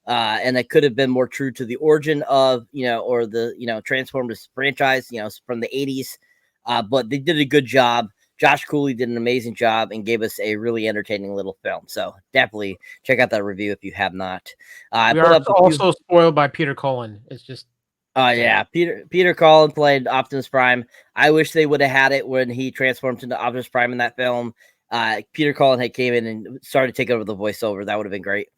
and it could have been more true to the origin of, or the, Transformers franchise, from the 80s. But they did a good job. Josh Cooley did an amazing job and gave us a really entertaining little film. So definitely check out that review if you have not. We are also spoiled by Peter Cullen. It's just. Oh yeah, Peter Cullen played Optimus Prime. I wish they would have had it when he transformed into Optimus Prime in that film. Peter Cullen had came in and started to take over the voiceover. That would have been great.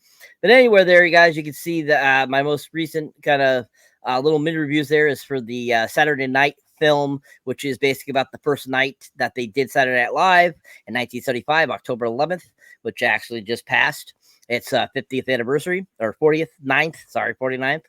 But anywhere there, you guys, you can see that my most recent kind of little mini reviews there is for the Saturday Night film, which is basically about the first night that they did Saturday Night Live in 1975, October 11th, which actually just passed. It's 50th anniversary or 49th.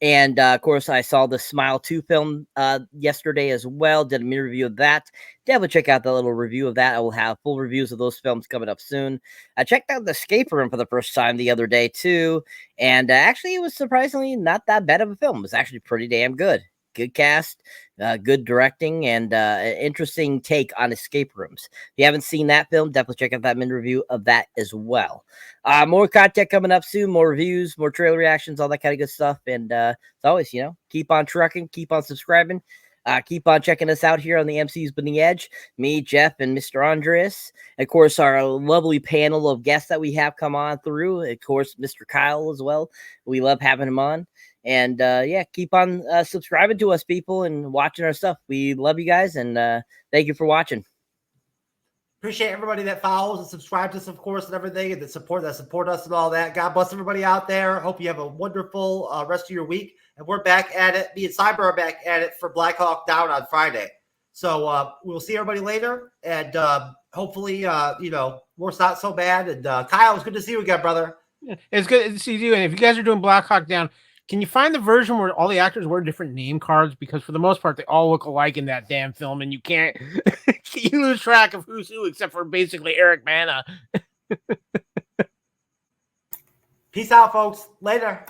And of course, I saw the Smile 2 film yesterday as well. Did a mini review of that. Definitely check out the little review of that. I will have full reviews of those films coming up soon. I checked out The Escape Room for the first time the other day too, and actually, it was surprisingly not that bad of a film. It was actually pretty damn good. Good cast, good directing, and an interesting take on escape rooms. If you haven't seen that film, definitely check out that mini review of that as well. More content coming up soon, more reviews, more trailer reactions, all that kind of good stuff. And as always, keep on trucking, keep on subscribing, keep on checking us out here on the MCU's Bleeding Edge. Me, Jeff, and Mr. Andres. Of course, our lovely panel of guests that we have come on through. Of course, Mr. Kyle as well. We love having him on. And keep on subscribing to us, people, and watching our stuff. We love you guys, and thank you for watching. Appreciate everybody that follows and subscribes to us, of course, and everything, and that support us and all that. God bless everybody out there. Hope you have a wonderful rest of your week. And we're back at it. Me and Cyber are back at it for Black Hawk Down on Friday. So we'll see everybody later, and hopefully, work's not so bad. And Kyle, it's good to see you again, brother. It's good to see you. And if you guys are doing Black Hawk Down, can you find the version where all the actors wear different name cards? Because for the most part, they all look alike in that damn film, and you can't you lose track of who's who except for basically Eric Bana. Peace out, folks. Later.